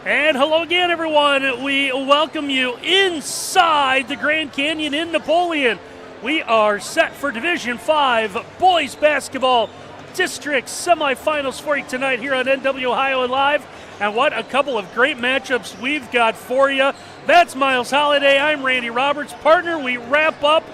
And hello again, everyone. We welcome you inside the Grand Canyon in Napoleon. We are set for Division 5 Boys Basketball District Semifinals for you tonight here on NW Ohio Live. And what a couple of great matchups we've got for you. That's Miles Holliday. I'm Randy Roberts. Partner, we wrap up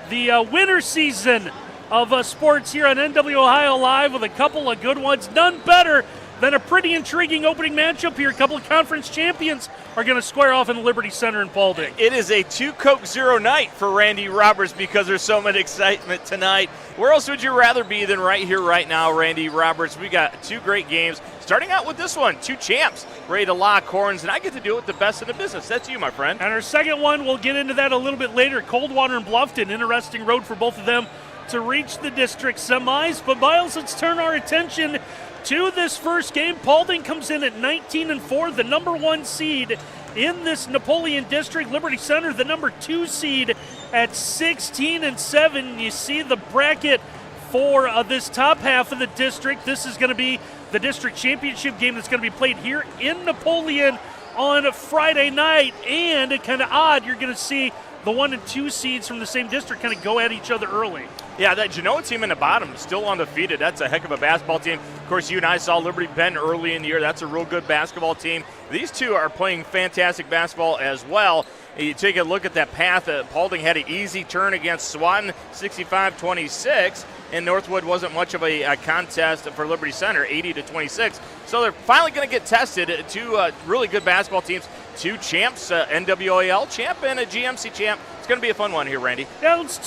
the winter season of sports here on NW Ohio Live with a couple of good ones. None better than a pretty intriguing opening matchup here. A couple of conference champions are going to square off in the Liberty Center in Paulding. It is a 2 Coke Zero night for Randy Roberts because there's so much excitement tonight. Where else would you rather be than right here, right now, Randy Roberts? We got two great games. Starting out with this one, two champs ready to lock horns, and I get to do it with the best in the business. That's you, my friend. And our second one, we'll get into that a little bit later. Coldwater and Bluffton, interesting road for both of them to reach the district semis. But Miles, let's turn our attention to this first game. Paulding comes in at 19-4, the number 1 seed in this Napoleon district. Liberty Center, the number 2 seed at 16-7. You see the bracket for this top half of the district. This is going to be the district championship game that's going to be played here in Napoleon on Friday night. And kind of odd, you're going to see the 1 and 2 seeds from the same district kind of go at each other early. Yeah, that Genoa team in the bottom still undefeated. That's a heck of a basketball team. Of course, you and I saw Liberty Bend early in the year. That's a real good basketball team. These two are playing fantastic basketball as well. You take a look at that path. Paulding had an easy turn against Swanton, 65-26, and Northwood wasn't much of a contest for Liberty Center, 80-26. So they're finally going to get tested. Two really good basketball teams, two champs, NWAL champ and a GMC champ. It's going to be a fun one here, Randy. Yeah, let's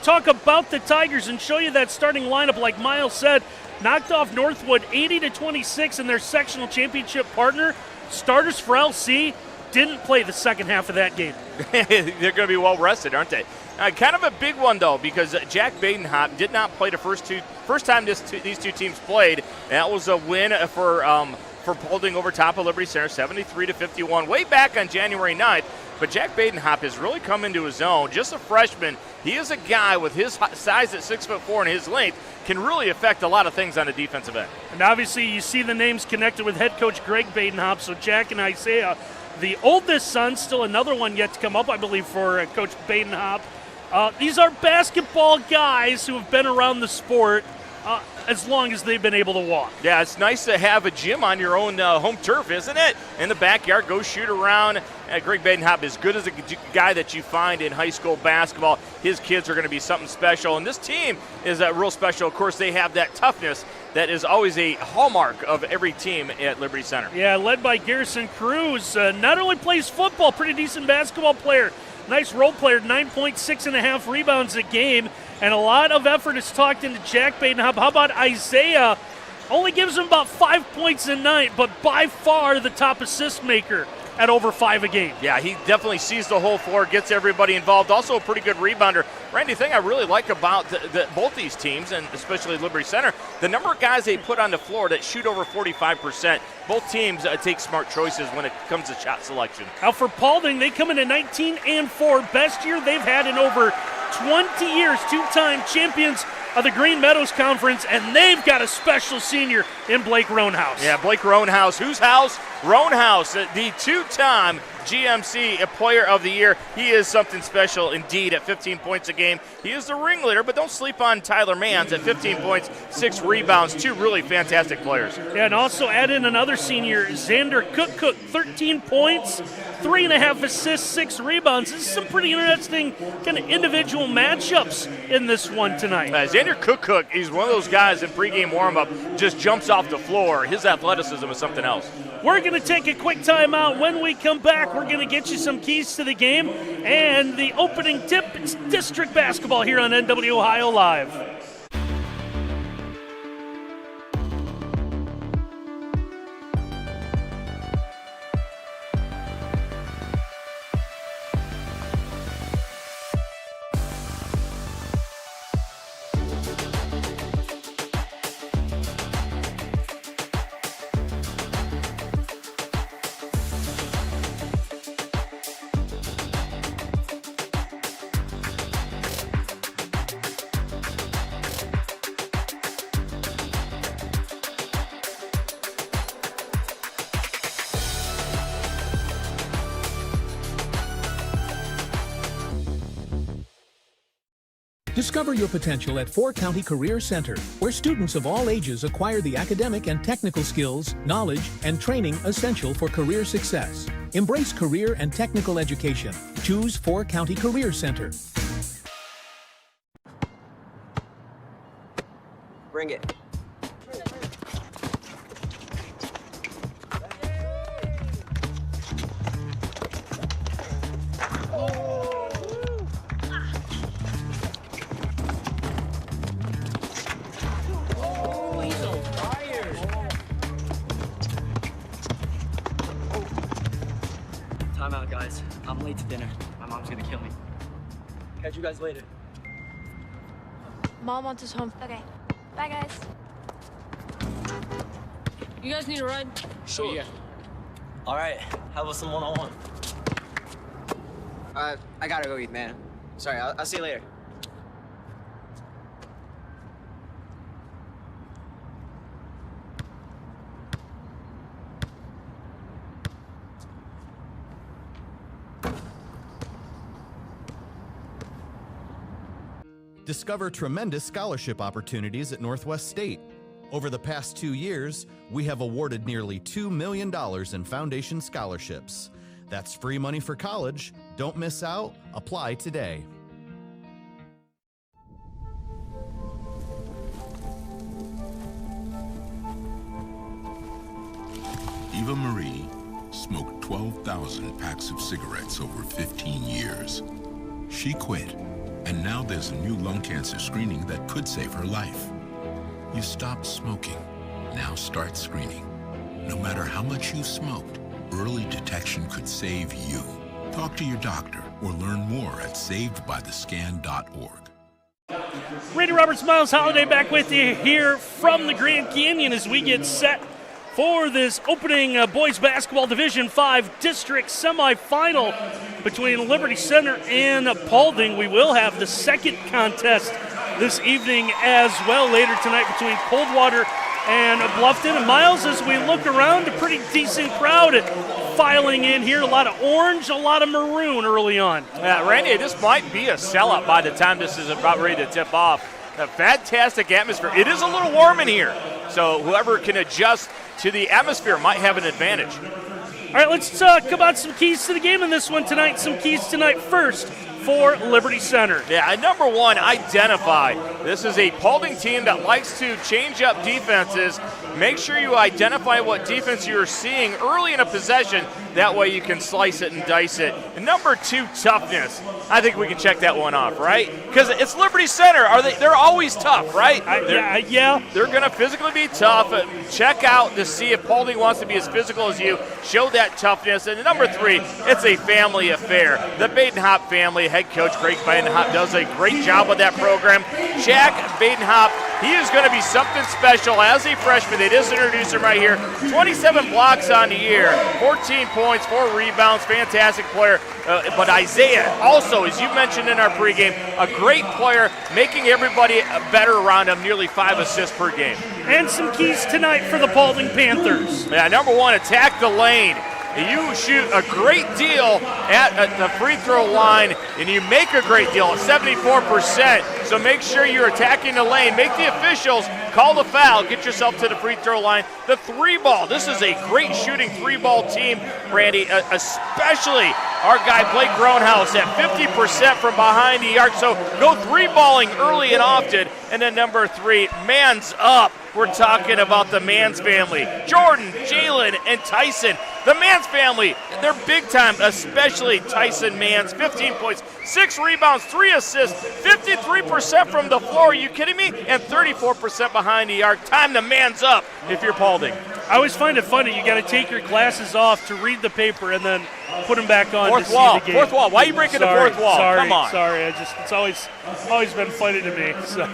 talk about the Tigers and show you that starting lineup. Like Miles said, knocked off Northwood 80-26 in their sectional championship partner. Starters for LC didn't play the second half of that game. They're going to be well rested, aren't they? Kind of a big one, though, because Jack Badenhop did not play the first time these two teams played. That was a win for Paulding over top of Liberty Center, 73-51, way back on January 9th. But Jack Badenhop has really come into his own. Just a freshman, he is a guy with his size at 6'4" and his length can really affect a lot of things on the defensive end. And obviously you see the names connected with head coach Greg Badenhop, so Jack and Isaiah, the oldest son, still another one yet to come up, I believe, for Coach Badenhop. These are basketball guys who have been around the sport as long as they've been able to walk. Yeah, it's nice to have a gym on your own home turf, isn't it? In the backyard, go shoot around. Greg Badenhop, as good as a guy that you find in high school basketball, his kids are going to be something special. And this team is real special. Of course, they have that toughness that is always a hallmark of every team at Liberty Center. Yeah, led by Garrison Cruz. Not only plays football, pretty decent basketball player. Nice role player, 9.6 rebounds a game. And a lot of effort is talked into Jack Badenhop. How about Isaiah? Only gives him about 5 points a night, but by far the top assist maker at over 5 a game. Yeah, he definitely sees the whole floor, gets everybody involved. Also a pretty good rebounder. Randy, the thing I really like about both these teams, and especially Liberty Center, the number of guys they put on the floor that shoot over 45%. Both teams take smart choices when it comes to shot selection. Now for Paulding, they come in at 19-4, best year they've had in over 20 years, two-time champions of the Green Meadows Conference, and they've got a special senior in Blake Roanhouse. Yeah, Blake Roanhouse. Whose house? Roanhouse, the two-time GMC Player of the Year. He is something special indeed at 15 points a game. He is the ringleader, but don't sleep on Tyler Manns at 15 points, 6 rebounds, two really fantastic players. Yeah, and also add in another senior, Xander Cook, 13 points, 3.5 assists, 6 rebounds. This is some pretty interesting kind of individual matchups in this one tonight. Xander Cook, he's one of those guys in pregame warm-up, just jumps off the floor. His athleticism is something else. We're going to take a quick timeout. When we come back, we're going to get you some keys to the game and the opening tip. It's district basketball here on NW Ohio Live. Discover your potential at Four County Career Center, where students of all ages acquire the academic and technical skills, knowledge, and training essential for career success. Embrace career and technical education. Choose Four County Career Center. Bring it. Time out, guys. I'm late to dinner. My mom's gonna kill me. Catch you guys later. Mom wants us home. Okay. Bye, guys. You guys need a ride? Sure. Yeah. All right. How about some one-on-one? I gotta go eat, man. Sorry, I'll see you later. Discover tremendous scholarship opportunities at Northwest State. Over the past 2 years, we have awarded nearly $2 million in foundation scholarships. That's free money for college. Don't miss out. Apply today. Eva Marie smoked 12,000 packs of cigarettes over 15 years. She quit, and now there's a new lung cancer screening that could save her life. You stopped smoking. Now start screening. No matter how much you smoked, early detection could save you. Talk to your doctor or learn more at savedbythescan.org. Randy Roberts, Miles Holliday back with you here from the Grand Canyon as we get set for this opening boys basketball Division V district semifinal between Liberty Center and Paulding. We will have the second contest this evening as well later tonight between Coldwater and Bluffton. And Miles, as we look around, a pretty decent crowd filing in here. A lot of orange, a lot of maroon early on. Yeah, Randy, this might be a sellout by the time this is about ready to tip off. A fantastic atmosphere. It is a little warm in here, so whoever can adjust to the atmosphere might have an advantage. All right, let's talk about some keys to the game in this one tonight. Some keys tonight first for Liberty Center. Yeah, number one, identify. This is a Paulding team that likes to change up defenses. Make sure you identify what defense you're seeing early in a possession. That way you can slice it and dice it. And number two, toughness. I think we can check that one off, right? Because it's Liberty Center. They're always tough, right? Yeah. They're going to physically be tough. Check out to see if Paulding wants to be as physical as you. Show that toughness. And number three, it's a family affair. The Baden-Hop family, head coach Craig Baden-Hop does a great job with that program. Jack Baden-Hop, he is going to be something special as a freshman. They just introduced him right here. 27 blocks on the year, 14 points, 4 rebounds, fantastic player. But Isaiah also, as you mentioned in our pregame, a great player, making everybody better around him, nearly 5 assists per game. And some keys tonight for the Paulding Panthers. Yeah, number one, attack the lane. You shoot a great deal at the free throw line, and you make a great deal at 74%. So make sure you're attacking the lane. Make the officials call the foul. Get yourself to the free throw line. The three ball. This is a great shooting three ball team, Randy, especially our guy Blake Groenhouse at 50% from behind the arc. So go three balling early and often. And then number three, man's up. We're talking about the Mans family. Jordan, Jalen, and Tyson. The Mans family, they're big time, especially Tyson Mans. 15 points, 6 rebounds, 3 assists, 53% from the floor. Are you kidding me? And 34% behind the arc. Time to man's up if you're Paulding. I always find it funny. You got to take your glasses off to read the paper and then put them back on fourth to wall, see the game. Fourth wall. Why are you breaking the fourth wall? Come on. Sorry. It's always been funny to me. So,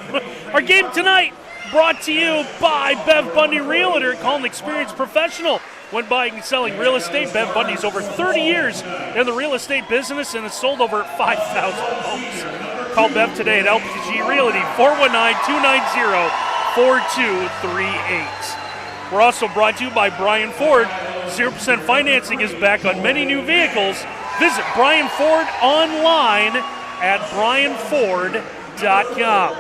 our game tonight brought to you by Bev Bundy Realtor. Call an experienced professional when buying and selling real estate. Bev Bundy's over 30 years in the real estate business and has sold over 5,000 homes. Call Bev today at LPG Realty, 419-290-4238. We're also brought to you by Brian Ford. 0% financing is back on many new vehicles. Visit Brian Ford online at brianford.com. Now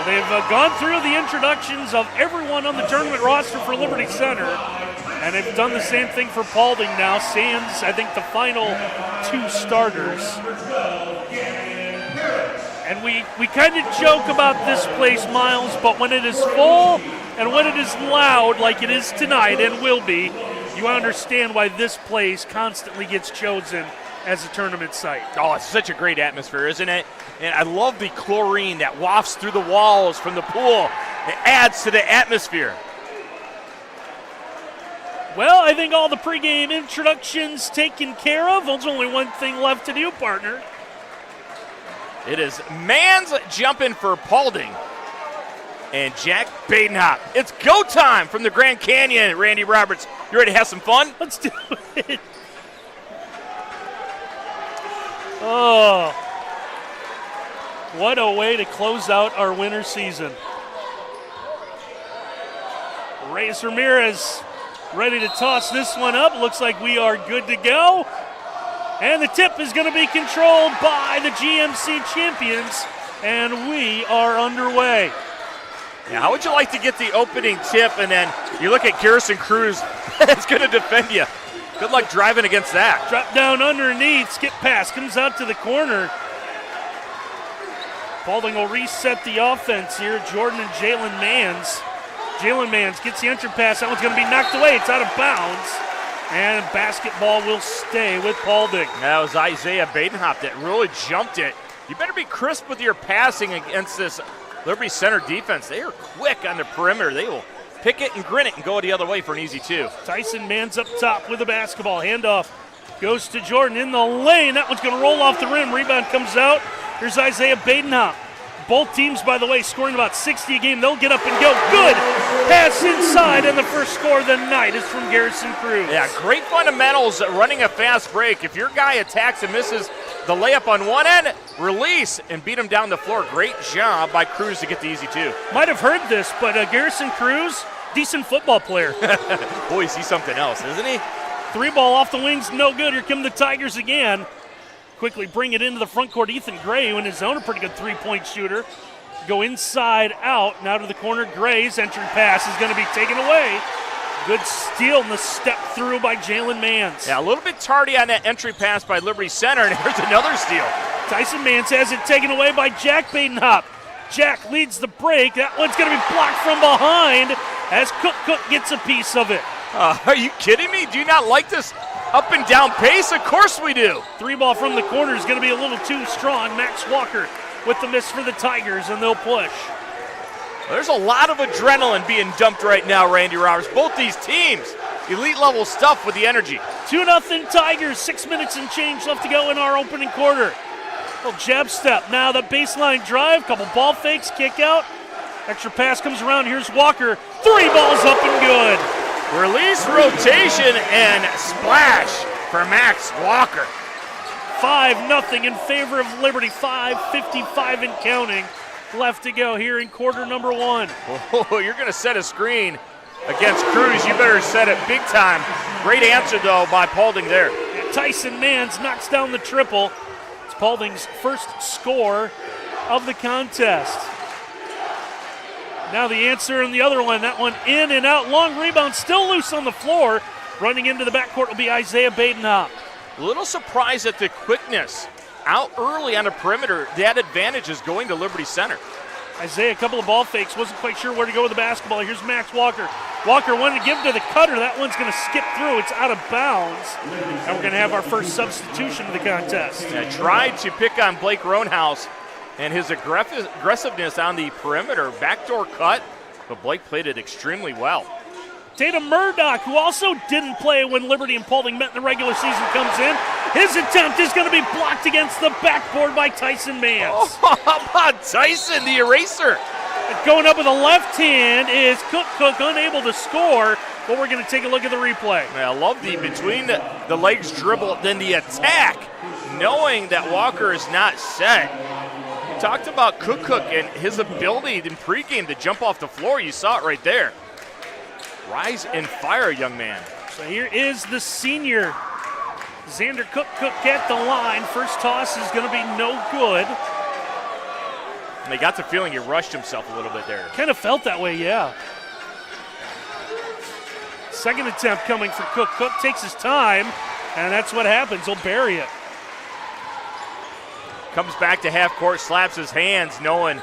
they've gone through the introductions of everyone on the tournament roster for Liberty Center, and they've done the same thing for Paulding now. Sans, I think, the final 2 starters. And we kind of joke about this place, Miles, but when it is full and when it is loud like it is tonight and will be, you understand why this place constantly gets chosen as a tournament site. Oh, it's such a great atmosphere, isn't it? And I love the chlorine that wafts through the walls from the pool. It adds to the atmosphere. Well, I think all the pregame introductions taken care of. There's only one thing left to do, partner. It is Mans jumping for Paulding and Jack Badenhop. It's go time from the Grand Canyon, Randy Roberts. You ready to have some fun? Let's do it. Oh, what a way to close out our winter season. Reyes Ramirez ready to toss this one up. Looks like we are good to go. And the tip is going to be controlled by the GMC champions, and we are underway. Now, how would you like to get the opening tip, and then you look at Garrison Cruz that's going to defend you? Good luck driving against that. Drop down underneath, skip pass, comes out to the corner. Paulding will reset the offense here. Jordan and Jalen Mans. Jalen Mans gets the entry pass. That one's going to be knocked away. It's out of bounds. And basketball will stay with Paulding. That was Isaiah Badenhop that really jumped it. You better be crisp with your passing against this Liberty Center defense. They are quick on the perimeter. They will pick it and grin it and go the other way for an easy 2. Tyson Mans up top with the basketball. Handoff goes to Jordan in the lane. That one's going to roll off the rim. Rebound comes out. Here's Isaiah Badenhop. Both teams, by the way, scoring about 60 a game. They'll get up and go. Good pass inside, and the first score of the night is from Garrison Cruz. Yeah, great fundamentals running a fast break. If your guy attacks and misses the layup on one end, release and beat him down the floor. Great job by Cruz to get the easy 2. Might have heard this, but Garrison Cruz, decent football player. Boy, he's something else, isn't he? 3 ball off the wings, no good. Here come the Tigers again. Quickly bring it into the front court. Ethan Gray, who in his own a pretty good 3-point shooter. Go inside out, now to the corner. Gray's entry pass is going to be taken away. Good steal and the step through by Jalen Mans. Yeah, a little bit tardy on that entry pass by Liberty Center, and here's another steal. Tyson Mans has it taken away by Jack Badenhop. Jack leads the break. That one's going to be blocked from behind as Cook gets a piece of it. Are you kidding me? Do you not like this up and down pace? Of course we do. 3 ball from the corner is going to be a little too strong. Max Walker with the miss for the Tigers, and they'll push. There's a lot of adrenaline being dumped right now, Randy Roberts. Both these teams, elite level stuff with the energy. 2-0 Tigers, 6 minutes and change left to go in our opening quarter. Little jab step. Now the baseline drive, couple ball fakes, kick out. Extra pass comes around. Here's Walker. 3 balls up and good. Release, rotation, and splash for Max Walker. 5-0 in favor of Liberty. 5:55 and counting left to go here in quarter number 1. Oh, you're going to set a screen against Cruz. You better set it big time. Great answer, though, by Paulding there. Tyson Mans knocks down the triple. It's Paulding's first score of the contest. Now the answer in the other one. That one in and out. Long rebound, still loose on the floor. Running into the backcourt will be Isaiah Badenhop. A little surprised at the quickness. Out early on the perimeter. That advantage is going to Liberty Center. Isaiah, a couple of ball fakes. Wasn't quite sure where to go with the basketball. Here's Max Walker. Walker wanted to give to the cutter. That one's going to skip through. It's out of bounds. And we're going to have our first substitution of the contest. I tried to pick on Blake Roanhouse and his aggressiveness on the perimeter. Backdoor cut, but Blake played it extremely well. Tatum Murdoch, who also didn't play when Liberty and Paulding met in the regular season, comes in. His attempt is going to be blocked against the backboard by Tyson Mans. Oh, how about Tyson, the eraser? Going up with a left hand is Cook, unable to score, but we're going to take a look at the replay. I love the between the legs dribble, then the attack, knowing that Walker is not set. We talked about Cook and his ability in pregame to jump off the floor. You saw it right there. Rise and fire, young man. So here is the senior, Xander Cook at the line. First toss is going to be no good. And they got the feeling he rushed himself a little bit there. Kind of felt that way, yeah. Second attempt coming for Cook. Cook takes his time, and that's what happens. He'll bury it. Comes back to half court, slaps his hands, knowing,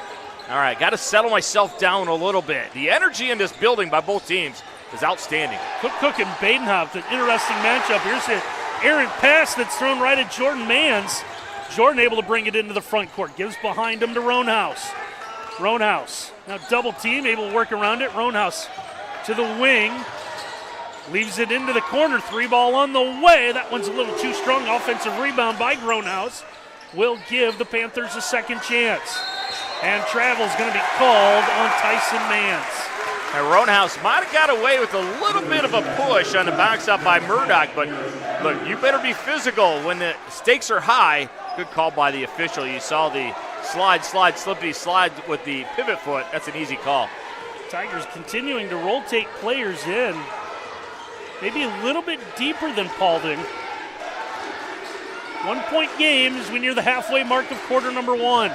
all right, got to settle myself down a little bit. The energy in this building by both teams is outstanding. Cook and Badenhop, an interesting matchup. Here's an errant pass that's thrown right at Jordan Manns. Jordan able to bring it into the front court. Gives behind him to Roanhouse. Roanhouse now double team, able to work around it. Roanhouse to the wing. Leaves it into the corner. 3-ball on the way. That one's a little too strong. Offensive rebound by Roanhouse will give the Panthers a second chance. And travel's going to be called on Tyson Manns. And Roanhouse might have got away with a little bit of a push on the box up by Murdoch, but look, you better be physical when the stakes are high. Good call by the official. You saw the slippity slide with the pivot foot. That's an easy call. Tigers continuing to rotate players in. Maybe a little bit deeper than Paulding. 1-point game as we near the halfway mark of quarter number 1.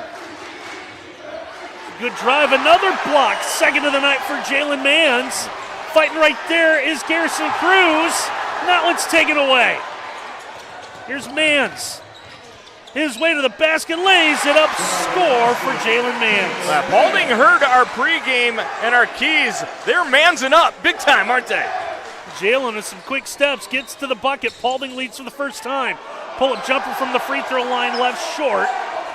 Good drive, another block. Second of the night for Jalen Manns. Fighting right there is Garrison Cruz. And that one's taken away. Here's Manns. His way to the basket, lays it up, score for Jalen Manns. Paulding heard our pregame and our keys. They're Mannsing up big time, aren't they? Jalen with some quick steps gets to the bucket. Paulding leads for the first time. Pull-up jumper from the free throw line left short.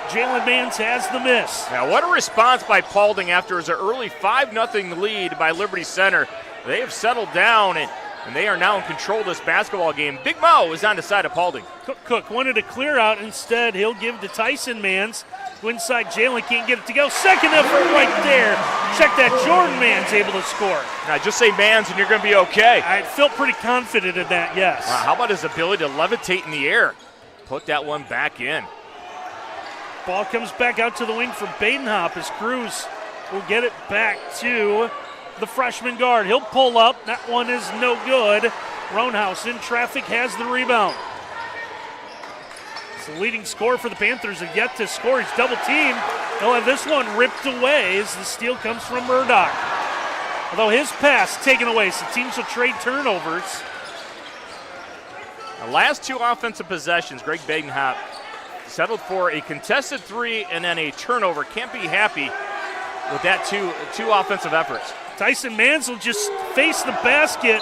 Jalen Manns has the miss. Now what a response by Paulding after his early 5-0 lead by Liberty Center. They have settled down and they are now in control of this basketball game. Big Mo is on the side of Paulding. Cook wanted to clear out. Instead, he'll give to Tyson Manns. Inside Jalen, can't get it to go. Second effort right there. Check that, Jordan Manns able to score. Now just say Manns and you're going to be okay. I felt pretty confident in that, yes. Wow, how about his ability to levitate in the air? Put that one back in. Ball comes back out to the wing for Badenhop as Cruz will get it back to the freshman guard. He'll pull up. That one is no good. Roanhouse in traffic has the rebound. It's the leading scorer for the Panthers have yet to score. He's double teamed. They'll have this one ripped away as the steal comes from Murdoch. Although his pass taken away, so teams will trade turnovers. The last 2 offensive possessions, Greg Badenhop settled for a contested 3 and then a turnover. Can't be happy with that two offensive efforts. Tyson Manns will just face the basket.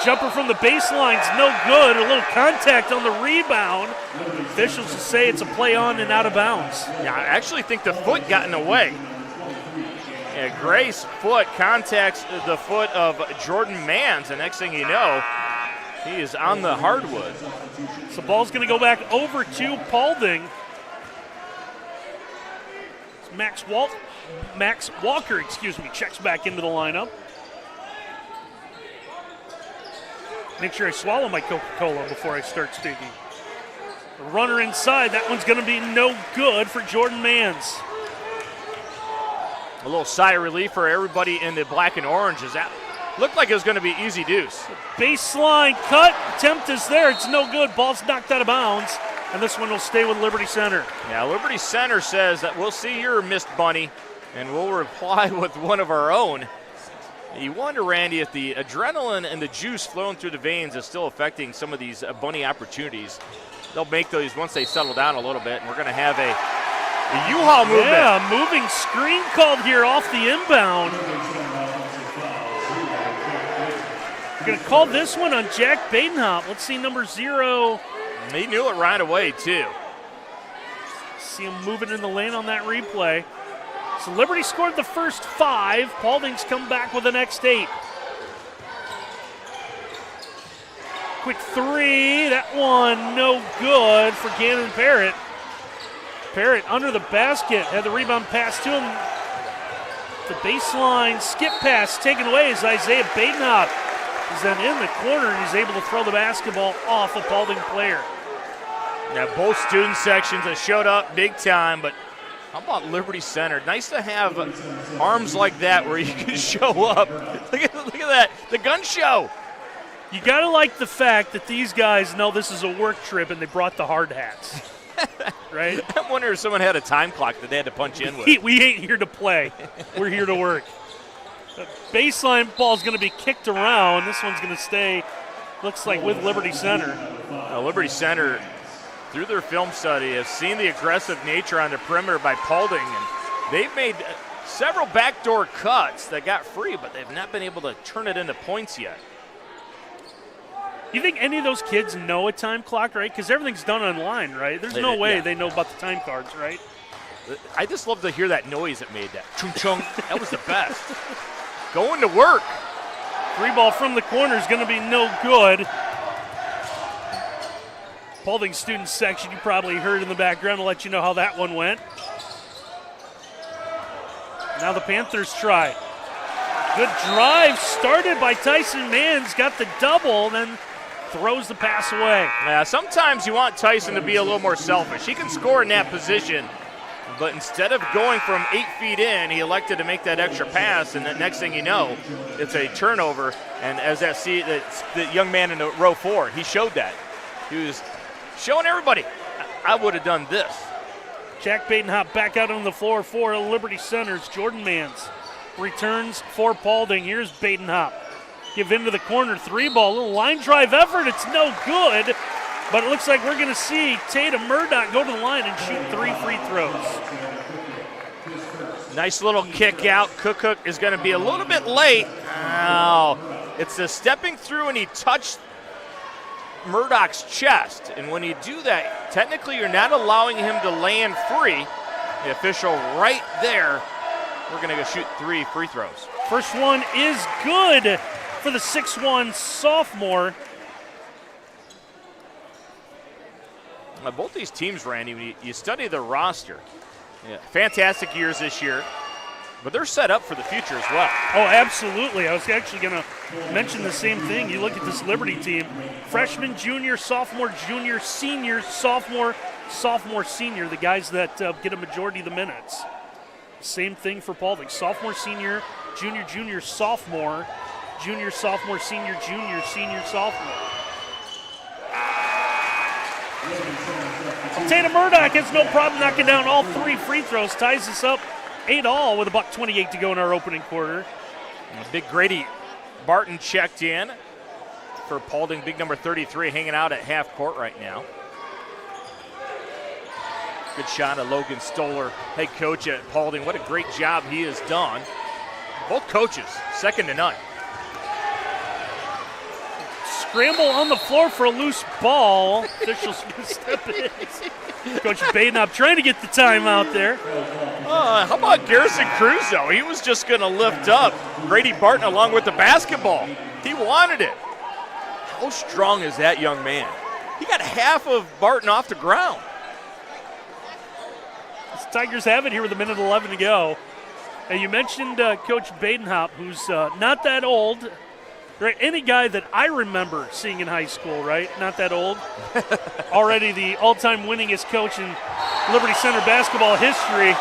Jumper from the baseline's no good. A little contact on the rebound. Officials will say it's a play on and out of bounds. Yeah, I actually think the foot got in the way. Yeah, Gray's foot contacts the foot of Jordan Manns, and next thing you know, he is on the hardwood. So ball's going to go back over to Paulding. Max Walker, checks back into the lineup. Make sure I swallow my Coca-Cola before I start speaking. The runner inside, that one's going to be no good for Jordan Manns. A little sigh of relief for everybody in the black and orange. That looked like it was going to be easy deuce. Baseline cut, attempt is there, it's no good. Ball's knocked out of bounds, and this one will stay with Liberty Center. Yeah, Liberty Center says that we'll see your missed bunny, and we'll reply with one of our own. You wonder, Randy, if the adrenaline and the juice flowing through the veins is still affecting some of these bunny opportunities. They'll make those once they settle down a little bit, and we're going to have a U-Haul movement. Yeah, moving screen called here off the inbound. We're going to call this one on Jack Badenhop. Let's see number 0. He knew it right away, too. See him moving in the lane on that replay. So Liberty scored the first 5. Paulding's come back with the next 8. Quick 3. That one no good for Gannon Parrott. Parrott under the basket. Had the rebound pass to him. The baseline skip pass taken away as Isaiah Badenhop is then in the corner and he's able to throw the basketball off a Paulding player. Yeah, both student sections have showed up big time, but how about Liberty Center? Nice to have arms like that where you can show up. Look at that, the gun show. You got to like the fact that these guys know this is a work trip and they brought the hard hats. right? I wonder if someone had a time clock that they had to punch in with. We ain't here to play. We're here to work. The baseline ball's going to be kicked around. This one's going to stay, looks like, with Liberty Center. Liberty Center, through their film study, has seen the aggressive nature on the perimeter by Paulding, and they've made several backdoor cuts that got free, but they've not been able to turn it into points yet. You think any of those kids know a time clock, right? Because everything's done online, right? There's no way they know about the time cards, right? I just love to hear that noise it made, that chung-chung. That was the best. Going to work. Free ball from the corner is going to be no good. Paulding student section, you probably heard in the background. I'll let you know how that one went. Now the Panthers try. Good drive started by Tyson Manns. Got the double, then throws the pass away. Yeah, sometimes you want Tyson to be a little more selfish. He can score in that position, but instead of going from 8 feet in, he elected to make that extra pass, and the next thing you know, it's a turnover. And as the young man in row 4, he showed that. He was showing everybody, I would have done this. Jack Badenhop back out on the floor for Liberty Center's Jordan Manns. Returns for Paulding. Here's Badenhop. Give into the corner, 3-ball, little line drive effort. It's no good, but it looks like we're going to see Tatum Murdoch go to the line and shoot 3 free throws. Nice little kick out. Cook is going to be a little bit late. Oh, it's the stepping through, and he touched Murdoch's chest. And when you do that, technically you're not allowing him to land free. The official right there, we're going to go shoot 3 free throws. First one is good for the 6'1 sophomore. Now, both these teams, Randy, when you study their roster, fantastic years this year, but they're set up for the future as well. Oh, absolutely. I was actually going to mention the same thing. You look at this Liberty team, freshman, junior, sophomore, junior, senior, sophomore, senior, the guys that get a majority of the minutes. Same thing for Paulding. Sophomore, senior, junior, sophomore, junior, sophomore, senior, senior, sophomore. Tatum Murdoch has no problem knocking down all 3 free throws, ties us up 8-all with $1:28 to go in our opening quarter. Big Grady Barton checked in for Paulding, big number 33, hanging out at half court right now. Good shot of Logan Stoller, head coach at Paulding. What a great job he has done. Both coaches, second to none. Scramble on the floor for a loose ball. Officials step in. Coach Badenhop trying to get the timeout there. How about Garrison Cruz, though? He was just going to lift up Grady Barton along with the basketball. He wanted it. How strong is that young man? He got half of Barton off the ground. The Tigers have it here with 1:11 to go. And you mentioned Coach Badenhop, who's not that old. Right, any guy that I remember seeing in high school, right? Not that old. Already the all-time winningest coach in Liberty Center basketball history.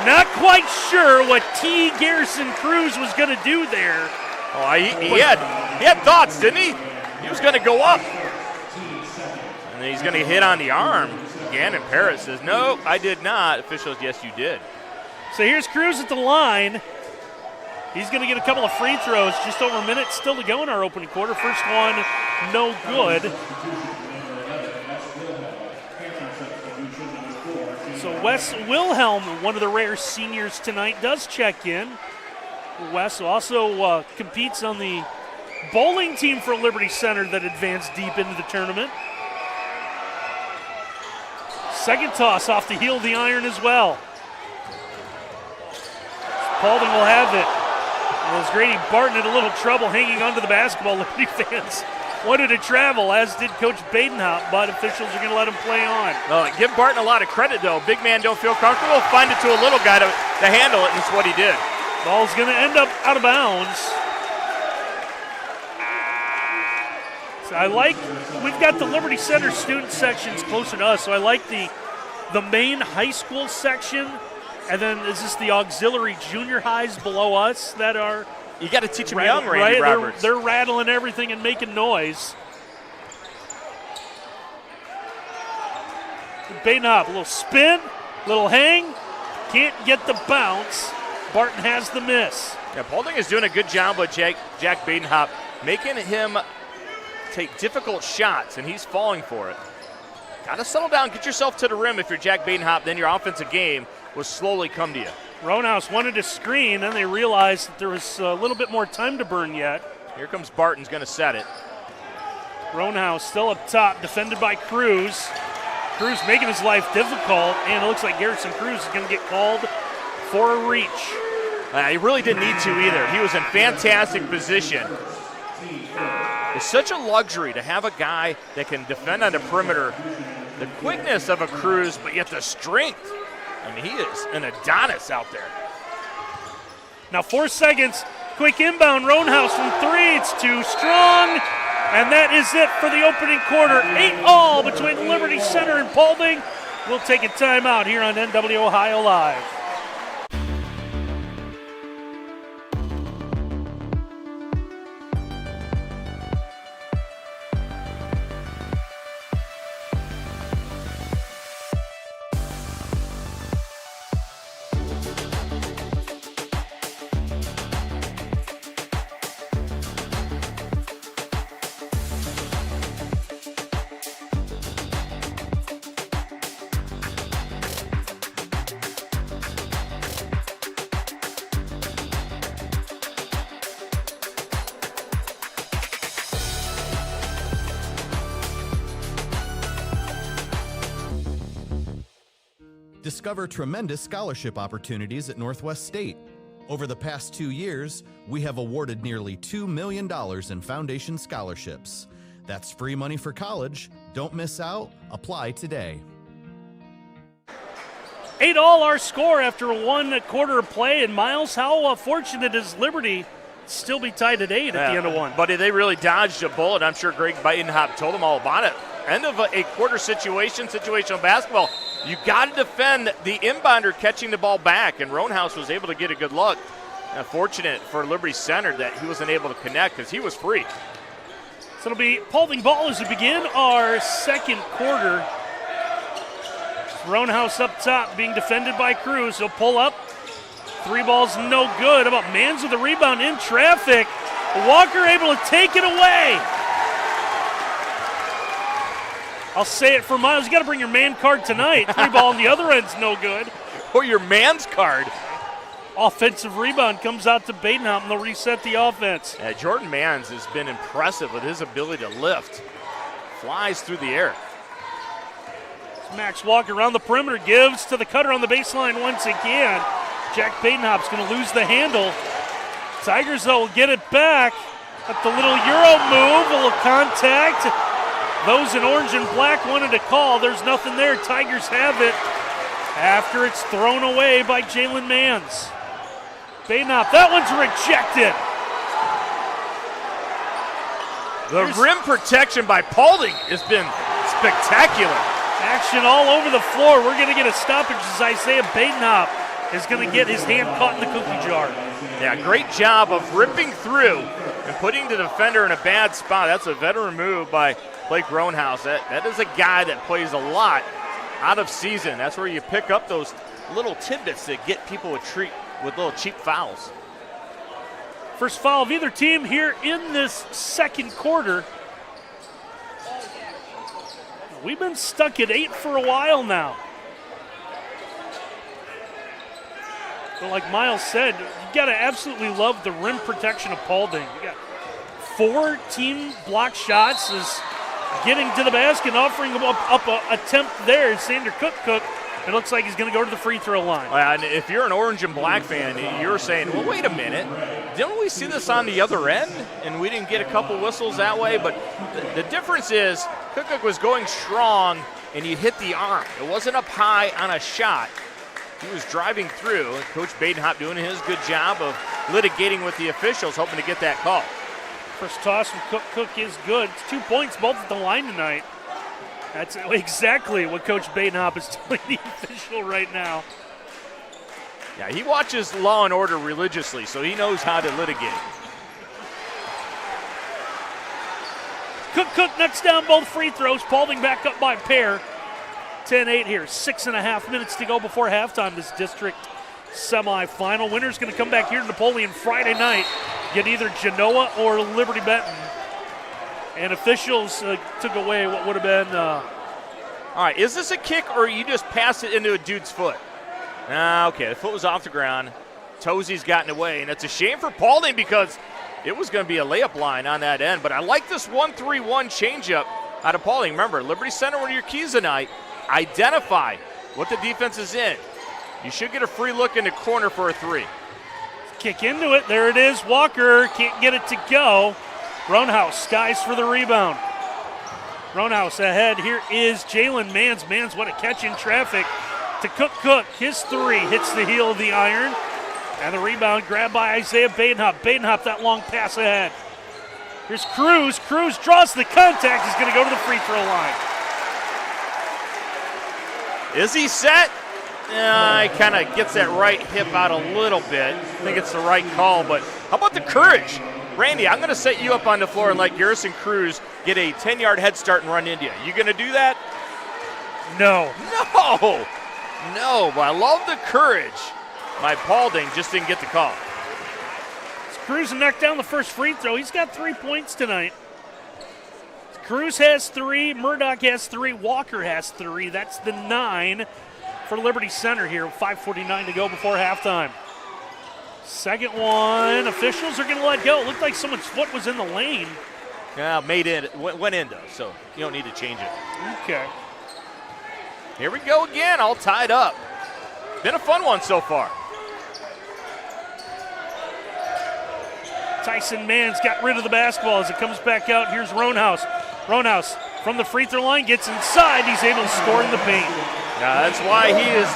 Not quite sure what T. Garrison Cruz was going to do there. Oh, he had thoughts, didn't he? He was going to go up. And then he's going to hit on the arm. Gannon Parrott says, no, I did not. Officials, yes, you did. So here's Cruz at the line. He's going to get a couple of free throws. Just over a minute still to go in our opening quarter. First one, no good. So Wes Wilhelm, one of the rare seniors tonight, does check in. Wes also competes on the bowling team for Liberty Center that advanced deep into the tournament. Second toss off the heel of the iron as well. Paulding will have it. As Grady Barton had a little trouble hanging onto the basketball, Liberty fans wanted to travel, as did Coach Badenhop, but officials are going to let him play on. Give Barton a lot of credit, though. Big man don't feel comfortable, find it to a little guy to handle it, and that's what he did. Ball's going to end up out of bounds. So we've got the Liberty Center student sections closer to us, so I like the main high school section. And then is this the auxiliary junior highs below us that are? You got to teach them young, Randy right? Roberts. They're rattling everything and making noise. Badenhop, a little spin, little hang. Can't get the bounce. Barton has the miss. Yeah, Paulding is doing a good job with Jack Badenhop, making him take difficult shots, and he's falling for it. Got to settle down, get yourself to the rim if you're Jack Badenhop, then your offensive game will slowly come to you. Roundhouse wanted to screen, and they realized that there was a little bit more time to burn yet. Here comes Barton's going to set it. Roundhouse still up top, defended by Cruz. Cruz making his life difficult, and it looks like Garrison Cruz is going to get called for a reach. He really didn't need to either. He was in fantastic position. It's such a luxury to have a guy that can defend on the perimeter. The quickness of a Cruz, but yet the strength. I mean, he is an Adonis out there. Now 4 seconds, quick inbound, Roundhouse from 3, it's too strong. And that is it for the opening quarter. 8-all between Liberty Center and Paulding. We'll take a timeout here on NW Ohio Live. Discover tremendous scholarship opportunities at Northwest State. Over the past 2 years, we have awarded nearly $2 million in foundation scholarships. That's free money for college. Don't miss out. Apply today. 8-all our score after 1 quarter of play. And Miles, how fortunate is Liberty still be tied at 8 at the end of 1? Buddy, they really dodged a bullet. I'm sure Greg Badenhop told them all about it. End of a quarter situational basketball. You got to defend the inbounder catching the ball back, and Roundhouse was able to get a good look. Fortunate for Liberty Center that he wasn't able to connect because he was free. So it'll be Paulding ball as we begin our second quarter. Roundhouse up top being defended by Cruz. He'll pull up. 3 balls no good. How about Mans with the rebound in traffic? Walker able to take it away. I'll say it for Miles. You got to bring your man card tonight. 3 ball on the other end's no good. Or your man's card. Offensive rebound comes out to Badenhop, and they'll reset the offense. Jordan Mans has been impressive with his ability to lift. Flies through the air. Max Walker around the perimeter, gives to the cutter on the baseline once again. Jack Badenhop's going to lose the handle. Tigers, though, will get it back. At the little Euro move, a little contact. Those in orange and black wanted to call. There's nothing there. Tigers have it after it's thrown away by Jalen Mans. Badenhop, that one's rejected. The rim protection by Paulding has been spectacular. Action all over the floor. We're going to get a stoppage as Isaiah Badenhop is going to get his hand caught in the cookie jar. Yeah, great job of ripping through and putting the defender in a bad spot. That's a veteran move by Blake Roundhouse. That is a guy that plays a lot out of season. That's where you pick up those little tidbits that get people a treat with little cheap fouls. First foul of either team here in this second quarter. We've been stuck at 8 for a while now. But like Miles said, you got to absolutely love the rim protection of Paulding. You got 4 team block shots, is getting to the basket and offering up an attempt there. Sander Cook. It looks like he's going to go to the free throw line. And if you're an orange and black fan, you're saying, well, wait a minute. Didn't we see this on the other end? And we didn't get a couple whistles that way. But the difference is Cook was going strong, and he hit the arm. It wasn't up high on a shot. He was driving through. Coach Badenhop doing his good job of litigating with the officials, hoping to get that call. First toss from Cook is good. It's 2 points both at the line tonight. That's exactly what Coach Badenhop is telling the official right now. Yeah, he watches Law and Order religiously, so he knows how to litigate. Cook knocks down both free throws. Paulding back up by a pair. 10-8 here. 6.5 minutes to go before halftime. This district semifinal. Winner's going to come back here to Napoleon Friday night. Get either Genoa or Liberty Benton. And officials took away what would have been. All right, is this a kick or you just pass it into a dude's foot? Okay, the foot was off the ground. Tozzi's gotten away, and it's a shame for Paulding because it was going to be a layup line on that end. But I like this 1-3-1 changeup out of Paulding. Remember, Liberty Center, one of your keys tonight, identify what the defense is in. You should get a free look in the corner for a three. Kick into it. There it is. Walker can't get it to go. Roundhouse skies for the rebound. Roundhouse ahead. Here is Jalen Mans. Mans, what a catch in traffic to Cook. His three hits the heel of the iron. And the rebound grabbed by Isaiah Badenhop. Badenhop, that long pass ahead. Here's Cruz. Cruz draws the contact. He's going to go to the free throw line. Is he set? He kind of gets that right hip out a little bit. I think it's the right call, but how about the courage? Randy, I'm going to set you up on the floor and let Garrison Cruz get a 10-yard head start and run into you. You going to do that? No, but I love the courage. My Paulding just didn't get the call. Cruz knocked down the first free throw. He's got 3 points tonight. Cruz has 3, Murdoch has 3, Walker has 3. That's the 9 for Liberty Center here. 5:49 to go before halftime. Second one, officials are going to let go. It looked like someone's foot was in the lane. Yeah, went in though, so you don't need to change it. Okay. Here we go again, all tied up. Been a fun one so far. Tyson Mans got rid of the basketball as it comes back out. Here's Roundhouse. Roundhouse from the free throw line gets inside. He's able to score in the paint. Yeah, that's why he is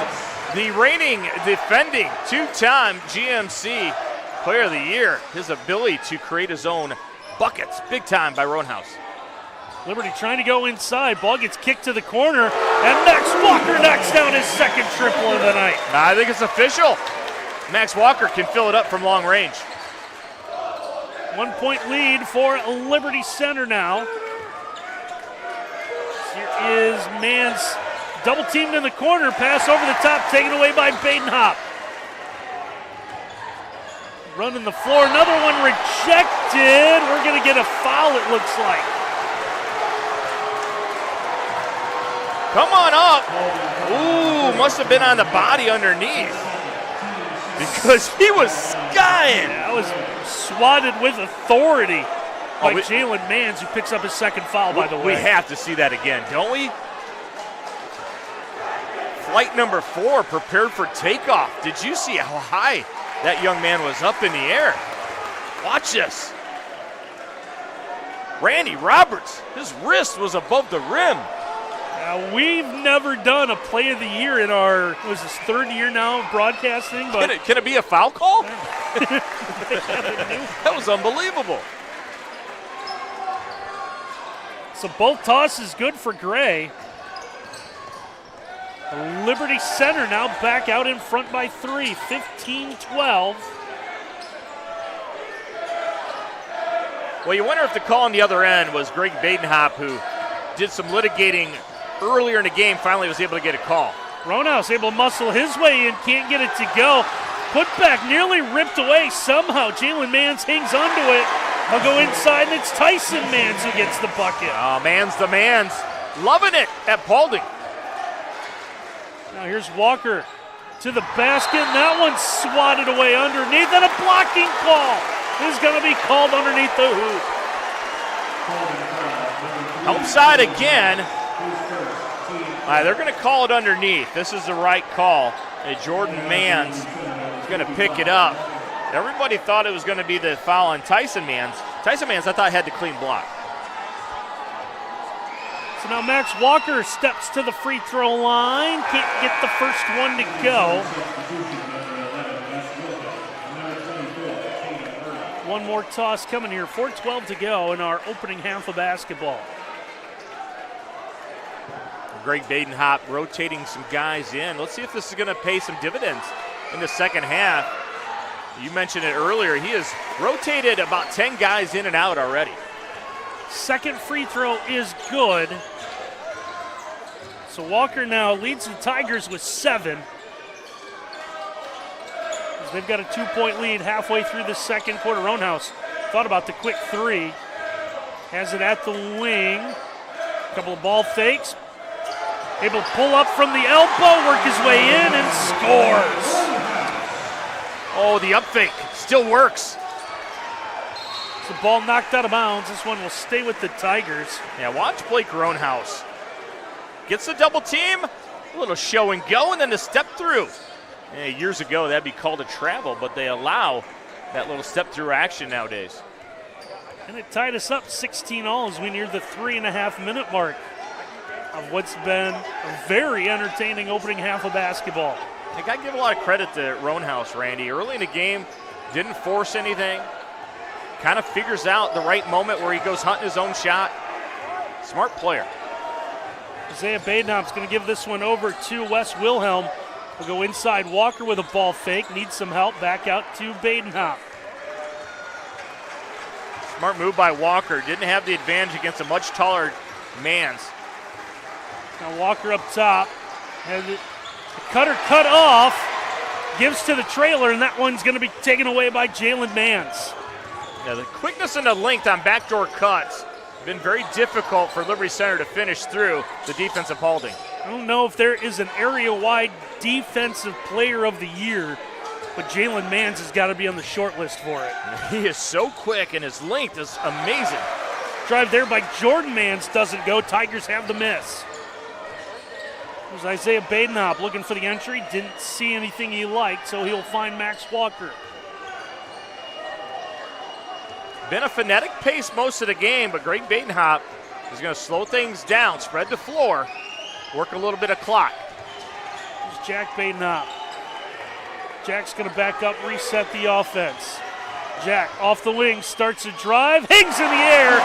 the reigning, defending, 2-time GMC Player of the Year. His ability to create his own buckets, big time by Roundhouse. Liberty trying to go inside. Ball gets kicked to the corner, and Max Walker knocks down his second triple of the night. I think it's official. Max Walker can fill it up from long range. 1 point lead for Liberty Center now. Here is Mans double teamed in the corner. Pass over the top, taken away by Badenhop. Running the floor. Another one rejected. We're going to get a foul, it looks like. Come on up. Ooh, must have been on the body underneath. Because he was skying. That was swatted with authority by Jalen Mans, who picks up his second foul, by the way. We have to see that again, don't we? Flight number 4 prepared for takeoff. Did you see how high that young man was up in the air? Watch this. Randy Roberts, his wrist was above the rim. Now, we've never done a play of the year in our, was this third year now of broadcasting? But can it be a foul call? That was unbelievable. So both tosses good for Gray. Liberty Center now back out in front by 3, 15-12. Well, you wonder if the call on the other end was Greg Badenhop, who did some litigating earlier in the game, finally was able to get a call. Roundhouse able to muscle his way in, can't get it to go. Put back nearly ripped away. Somehow Jalen Mans hangs onto it. I'll go inside, and it's Tyson Mans who gets the bucket. Oh, Mans the Mans. Loving it at Paulding. Now here's Walker to the basket, and that one's swatted away underneath, and a blocking call is going to be called underneath the hoop. Help side again. They're going to call it underneath. This is the right call. And Jordan Mans is going to pick it up. Everybody thought it was going to be the foul on Tyson Mans. Tyson Mans, I thought, had the clean block. So now Max Walker steps to the free throw line. Can't get the first one to go. One more toss coming here. 4:12 to go in our opening half of basketball. Greg Badenhop rotating some guys in. Let's see if this is going to pay some dividends in the second half. You mentioned it earlier. He has rotated about 10 guys in and out already. Second free throw is good. So Walker now leads the Tigers with 7. As they've got a 2-point lead halfway through the second quarter. Roundhouse thought about the quick 3. Has it at the wing. A couple of ball fakes. Able to pull up from the elbow, work his way in, and scores. Oh, the up fake still works. The ball knocked out of bounds. This one will stay with the Tigers. Yeah, watch Blake Roanhouse. Gets the double team, a little show and go, and then the step through. Yeah, years ago, that'd be called a travel, but they allow that little step through action nowadays. And it tied us up 16-all as we near the 3.5-minute mark of what's been a very entertaining opening half of basketball. I got to give a lot of credit to Roanhouse, Randy. Early in the game, didn't force anything. Kind of figures out the right moment where he goes hunting his own shot. Smart player. Isaiah Badenhop's going to give this one over to Wes Wilhelm. We'll go inside Walker with a ball fake. Needs some help. Back out to Badenhop. Smart move by Walker. Didn't have the advantage against a much taller Mans. Now Walker up top. Has it. The cutter cut off. Gives to the trailer, and that one's going to be taken away by Jalen Mans. Yeah, the quickness and the length on backdoor cuts have been very difficult for Liberty Center to finish through the defense of Paulding. I don't know if there is an area-wide defensive player of the year, but Jalen Mans has got to be on the short list for it. He is so quick, and his length is amazing. Drive there by Jordan Mans doesn't go. Tigers have the miss. There's Isaiah Badenhop looking for the entry. Didn't see anything he liked, so he'll find Max Walker. Been a phonetic pace most of the game, but Greg Badenhop is going to slow things down, spread the floor, work a little bit of clock. There's Jack Badenhop. Jack's going to back up, reset the offense. Jack off the wing, starts a drive, hangs in the air,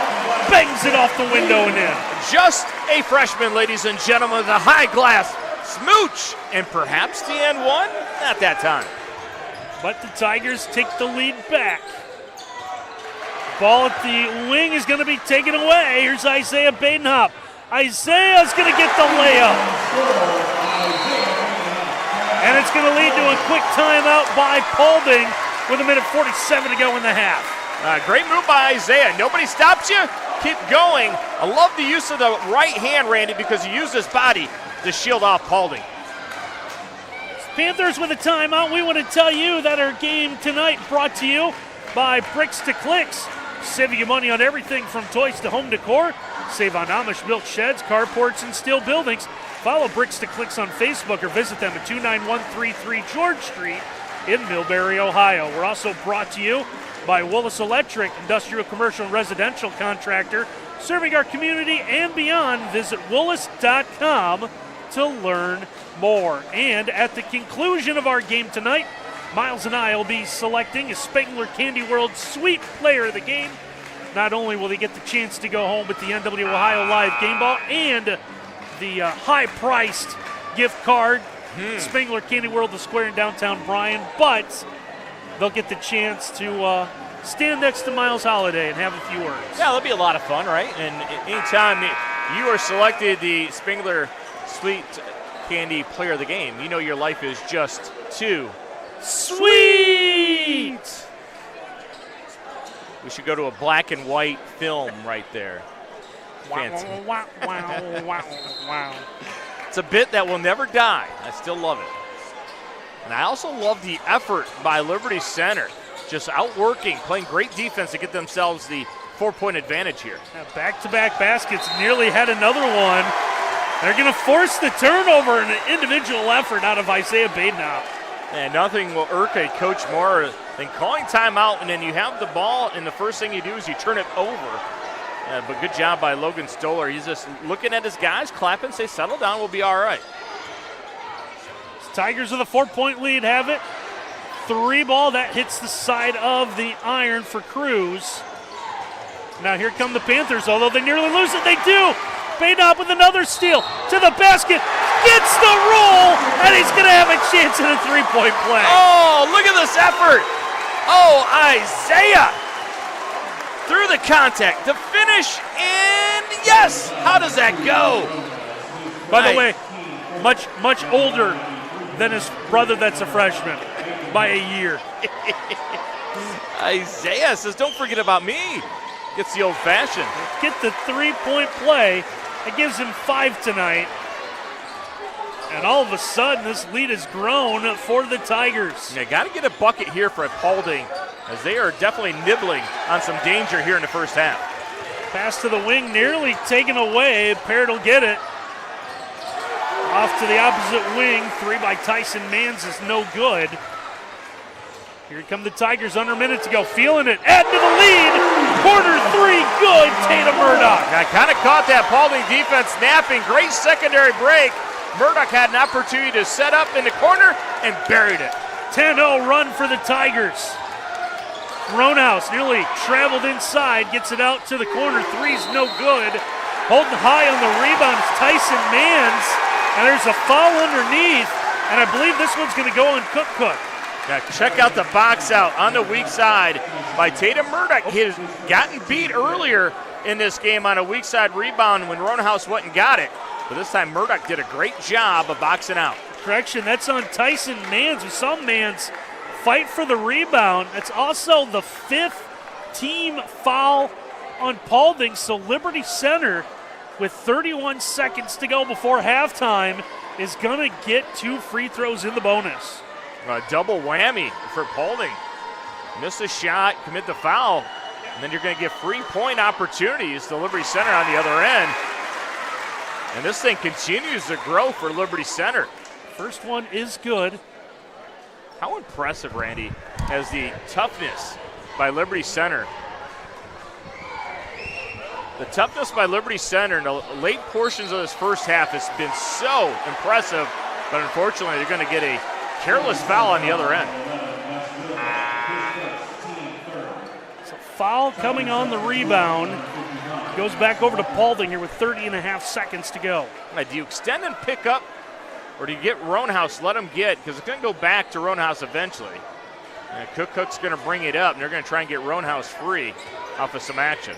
bangs it off the window and in. Just a freshman, ladies and gentlemen, the high glass smooch, and perhaps the N1, not that time. But the Tigers take the lead back. Ball at the wing is going to be taken away. Here's Isaiah Badenhop. Isaiah's going to get the layup. And it's going to lead to a quick timeout by Paulding with 1:47 to go in the half. Great move by Isaiah. Nobody stops you. Keep going. I love the use of the right hand, Randy, because he used his body to shield off Paulding. Panthers with a timeout. We want to tell you that our game tonight brought to you by Bricks to Clicks. Saving you money on everything from toys to home decor. Save on Amish-built sheds, carports, and steel buildings. Follow Bricks to Clicks on Facebook or visit them at 29133 George Street in Millbury, Ohio. We're also brought to you by Willis Electric, industrial, commercial, and residential contractor, serving our community and beyond. Visit willis.com to learn more. And at the conclusion of our game tonight, Miles and I will be selecting a Spangler Candy World Sweet Player of the Game. Not only will they get the chance to go home with the NW Ohio Live game ball and the high-priced gift card, Spangler Candy World, the square in downtown Bryan, but they'll get the chance to stand next to Miles Holliday and have a few words. Yeah, that'll be a lot of fun, right? And anytime you are selected the Spangler Sweet Candy Player of the Game, you know your life is just too sweet. We should go to a black and white film right there. Fancy. Wow. It's a bit that will never die. I still love it. And I also love the effort by Liberty Center. Just outworking, playing great defense to get themselves the 4-point advantage here. Back-to-back baskets, nearly had another one. They're going to force the turnover and an individual effort out of Isaiah Badenhop. And nothing will irk a coach more than calling timeout, and then you have the ball, and the first thing you do is you turn it over. But good job by Logan Stoller. He's just looking at his guys, clapping, say, settle down, we'll be all right. Tigers with a 4-point lead have it. 3 ball, that hits the side of the iron for Cruz. Now here come the Panthers, although they nearly lose it, they do. Badenhop with another steal to the basket, gets the roll, and he's going to have a chance at a 3-point play. Oh, look at this effort. Oh, Isaiah through the contact, the finish, and yes, how does that go? By the way, much older than his brother that's a freshman by a year. Isaiah says, don't forget about me. Gets the old-fashioned. Get the three-point play. It gives him 5 tonight. And all of a sudden, this lead has grown for the Tigers. Yeah, got to get a bucket here for Paulding, as they are definitely nibbling on some danger here in the first half. Pass to the wing, nearly taken away. Parrott will get it. Off to the opposite wing. 3 by Tyson Mans is no good. Here come the Tigers under a minute to go. Feeling it. Add to the lead. Corner 3, good. Tatum Murdoch. I kind of caught that Paulding defense napping. Great secondary break. Murdoch had an opportunity to set up in the corner and buried it. 10-0 run for the Tigers. Roanhouse nearly traveled inside, gets it out to the corner. 3's no good. Holding high on the rebound is Tyson Mans, and there's a foul underneath, and I believe this one's going to go on Cook. Yeah, check out the box out on the weak side by Tatum Murdoch. He has gotten beat earlier in this game on a weak side rebound when Roanhouse went and got it. But this time Murdoch did a great job of boxing out. Correction, that's on Tyson Mans. We saw Mans fight for the rebound. That's also the 5th team foul on Paulding. So Liberty Center, with 31 seconds to go before halftime, is going to get 2 free throws in the bonus. A double whammy for Paulding. Miss a shot, commit the foul, and then you're going to get free point opportunities to Liberty Center on the other end. And this thing continues to grow for Liberty Center. First one is good. How impressive, Randy, has the toughness by Liberty Center. The toughness by Liberty Center in the late portions of this first half has been so impressive, but unfortunately they're going to get a careless foul on the other end. So foul coming on the rebound. Goes back over to Paulding here with 30.5 seconds to go. Do you extend and pick up, or do you get Roanhouse, let him get, because it's going to go back to Roanhouse eventually. And Cook's going to bring it up, and they're going to try and get Roanhouse free off of some action.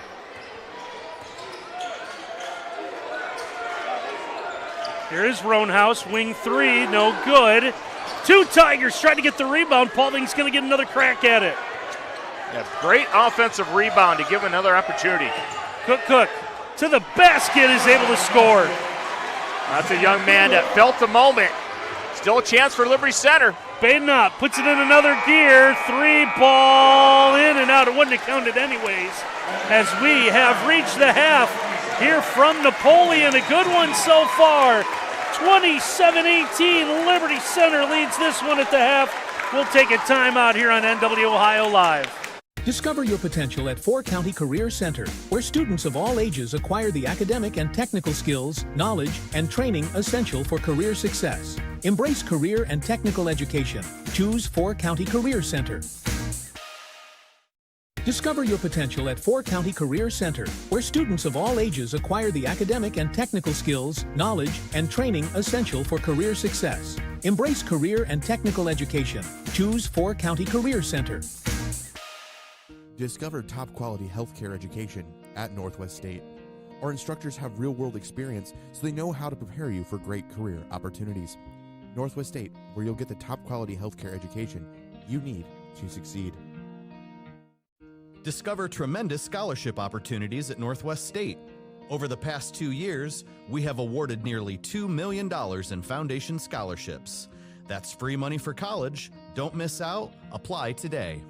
Here is Roanhouse, wing 3, no good. 2 Tigers trying to get the rebound. Paulding's going to get another crack at it. Yeah, great offensive rebound to give another opportunity. Cook to the basket, is able to score. That's a young man that felt the moment. Still a chance for Liberty Center. Badenot puts it in another gear. 3 ball in and out. It wouldn't have counted anyways, as we have reached the half here from Napoleon. A good one so far. 27-18, Liberty Center leads this one at the half. We'll take a timeout here on NW Ohio Live. Discover your potential at 4 County Career Center, where students of all ages acquire the academic and technical skills, knowledge, and training essential for career success. Embrace career and technical education. Choose 4 County Career Center. Discover your potential at 4 County Career Center, where students of all ages acquire the academic and technical skills, knowledge, and training essential for career success. Embrace career and technical education. Choose 4 County Career Center. Discover top-quality healthcare education at Northwest State. Our instructors have real-world experience, so they know how to prepare you for great career opportunities. Northwest State, where you'll get the top-quality healthcare education you need to succeed. Discover tremendous scholarship opportunities at Northwest State. Over the past 2 years, we have awarded nearly $2 million in foundation scholarships. That's free money for college. Don't miss out. Apply today.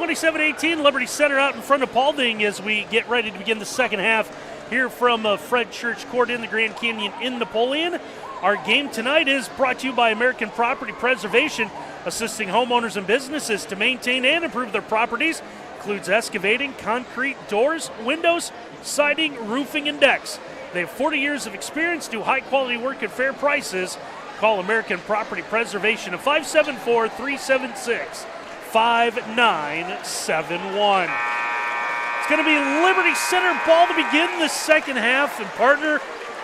27-18, Liberty Center out in front of Paulding as we get ready to begin the second half here from Fred Church Court in the Grand Canyon in Napoleon. Our game tonight is brought to you by American Property Preservation, assisting homeowners and businesses to maintain and improve their properties. Includes excavating, concrete, doors, windows, siding, roofing, and decks. They have 40 years of experience, do high-quality work at fair prices. Call American Property Preservation at 574-376-5971. It's going to be Liberty Center ball to begin the second half. And, partner,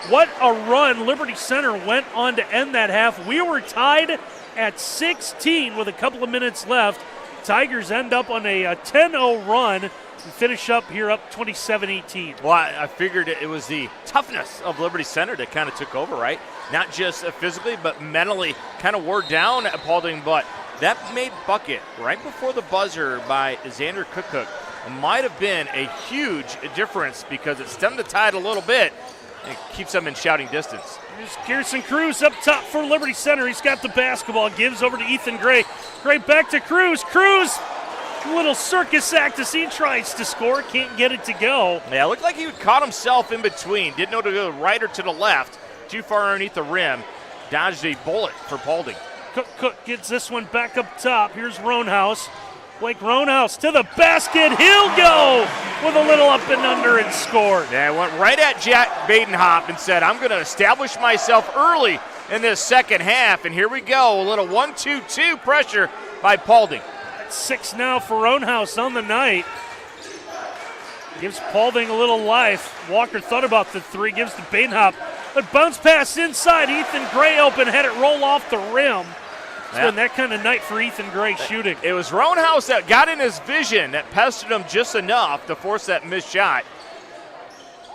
what a run Liberty Center went on to end that half. We were tied at 16 with a couple of minutes left. Tigers end up on a 10-0 run and finish up here up 27-18. Well, I figured it was the toughness of Liberty Center that kind of took over, right? Not just physically, but mentally kind of wore down at Paulding. But that made bucket right before the buzzer by Xander Cook might have been a huge difference because it stemmed the tide a little bit and keeps them in shouting distance. Here's Garrison Cruz up top for Liberty Center. He's got the basketball, gives over to Ethan Gray. Gray back to Cruz. Cruz, little circus act as he tries to score, can't get it to go. Yeah, it looked like he caught himself in between. Didn't know to go right or to the left. Too far underneath the rim. Dodged a bullet for Paulding. Cook gets this one back up top. Here's Roanhouse. Blake Roanhouse to the basket. He'll go with a little up and under and scored. Yeah, went right at Jack Badenhop and said, I'm going to establish myself early in this second half. And here we go. A little 1-2-2 pressure by Paulding. 6 now for Roanhouse on the night. Gives Paulding a little life. Walker thought about the three. Gives to Badenhop. A bounce pass inside. Ethan Gray open. Had it roll off the rim. It's been that kind of night for Ethan Gray shooting. It was Roanhouse that got in his vision that pestered him just enough to force that missed shot.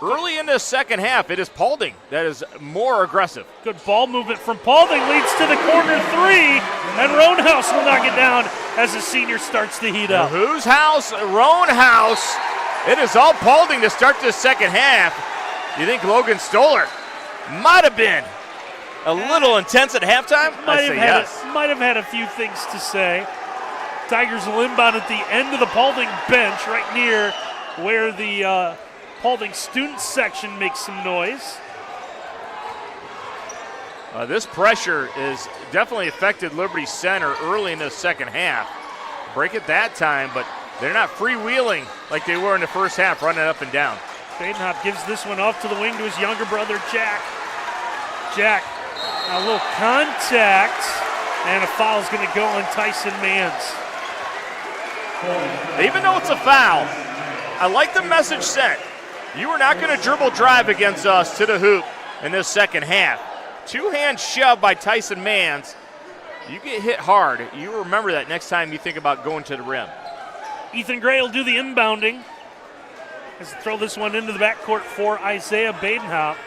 Early in the second half, it is Paulding that is more aggressive. Good ball movement from Paulding, leads to the corner three, and Roanhouse will knock it down as the senior starts to heat up. Whose house? Roanhouse. It is all Paulding to start this second half. You think Logan Stoller might have been a little intense at halftime? I say yes. Might have had a few things to say. Tigers will inbound at the end of the Paulding bench, right near where the Paulding student section makes some noise. This pressure is definitely affected Liberty Center early in the second half. Break it that time, but they're not freewheeling like they were in the first half, running up and down. Badenhop gives this one off to the wing to his younger brother, Jack. Jack, a little contact, and a foul is going to go on Tyson Mans. Even though it's a foul, I like the message sent. You are not going to dribble drive against us to the hoop in this second half. Two-hand shove by Tyson Mans. You get hit hard. You remember that next time you think about going to the rim. Ethan Gray will do the inbounding. Let's throw this one into the backcourt for Isaiah Badenhop.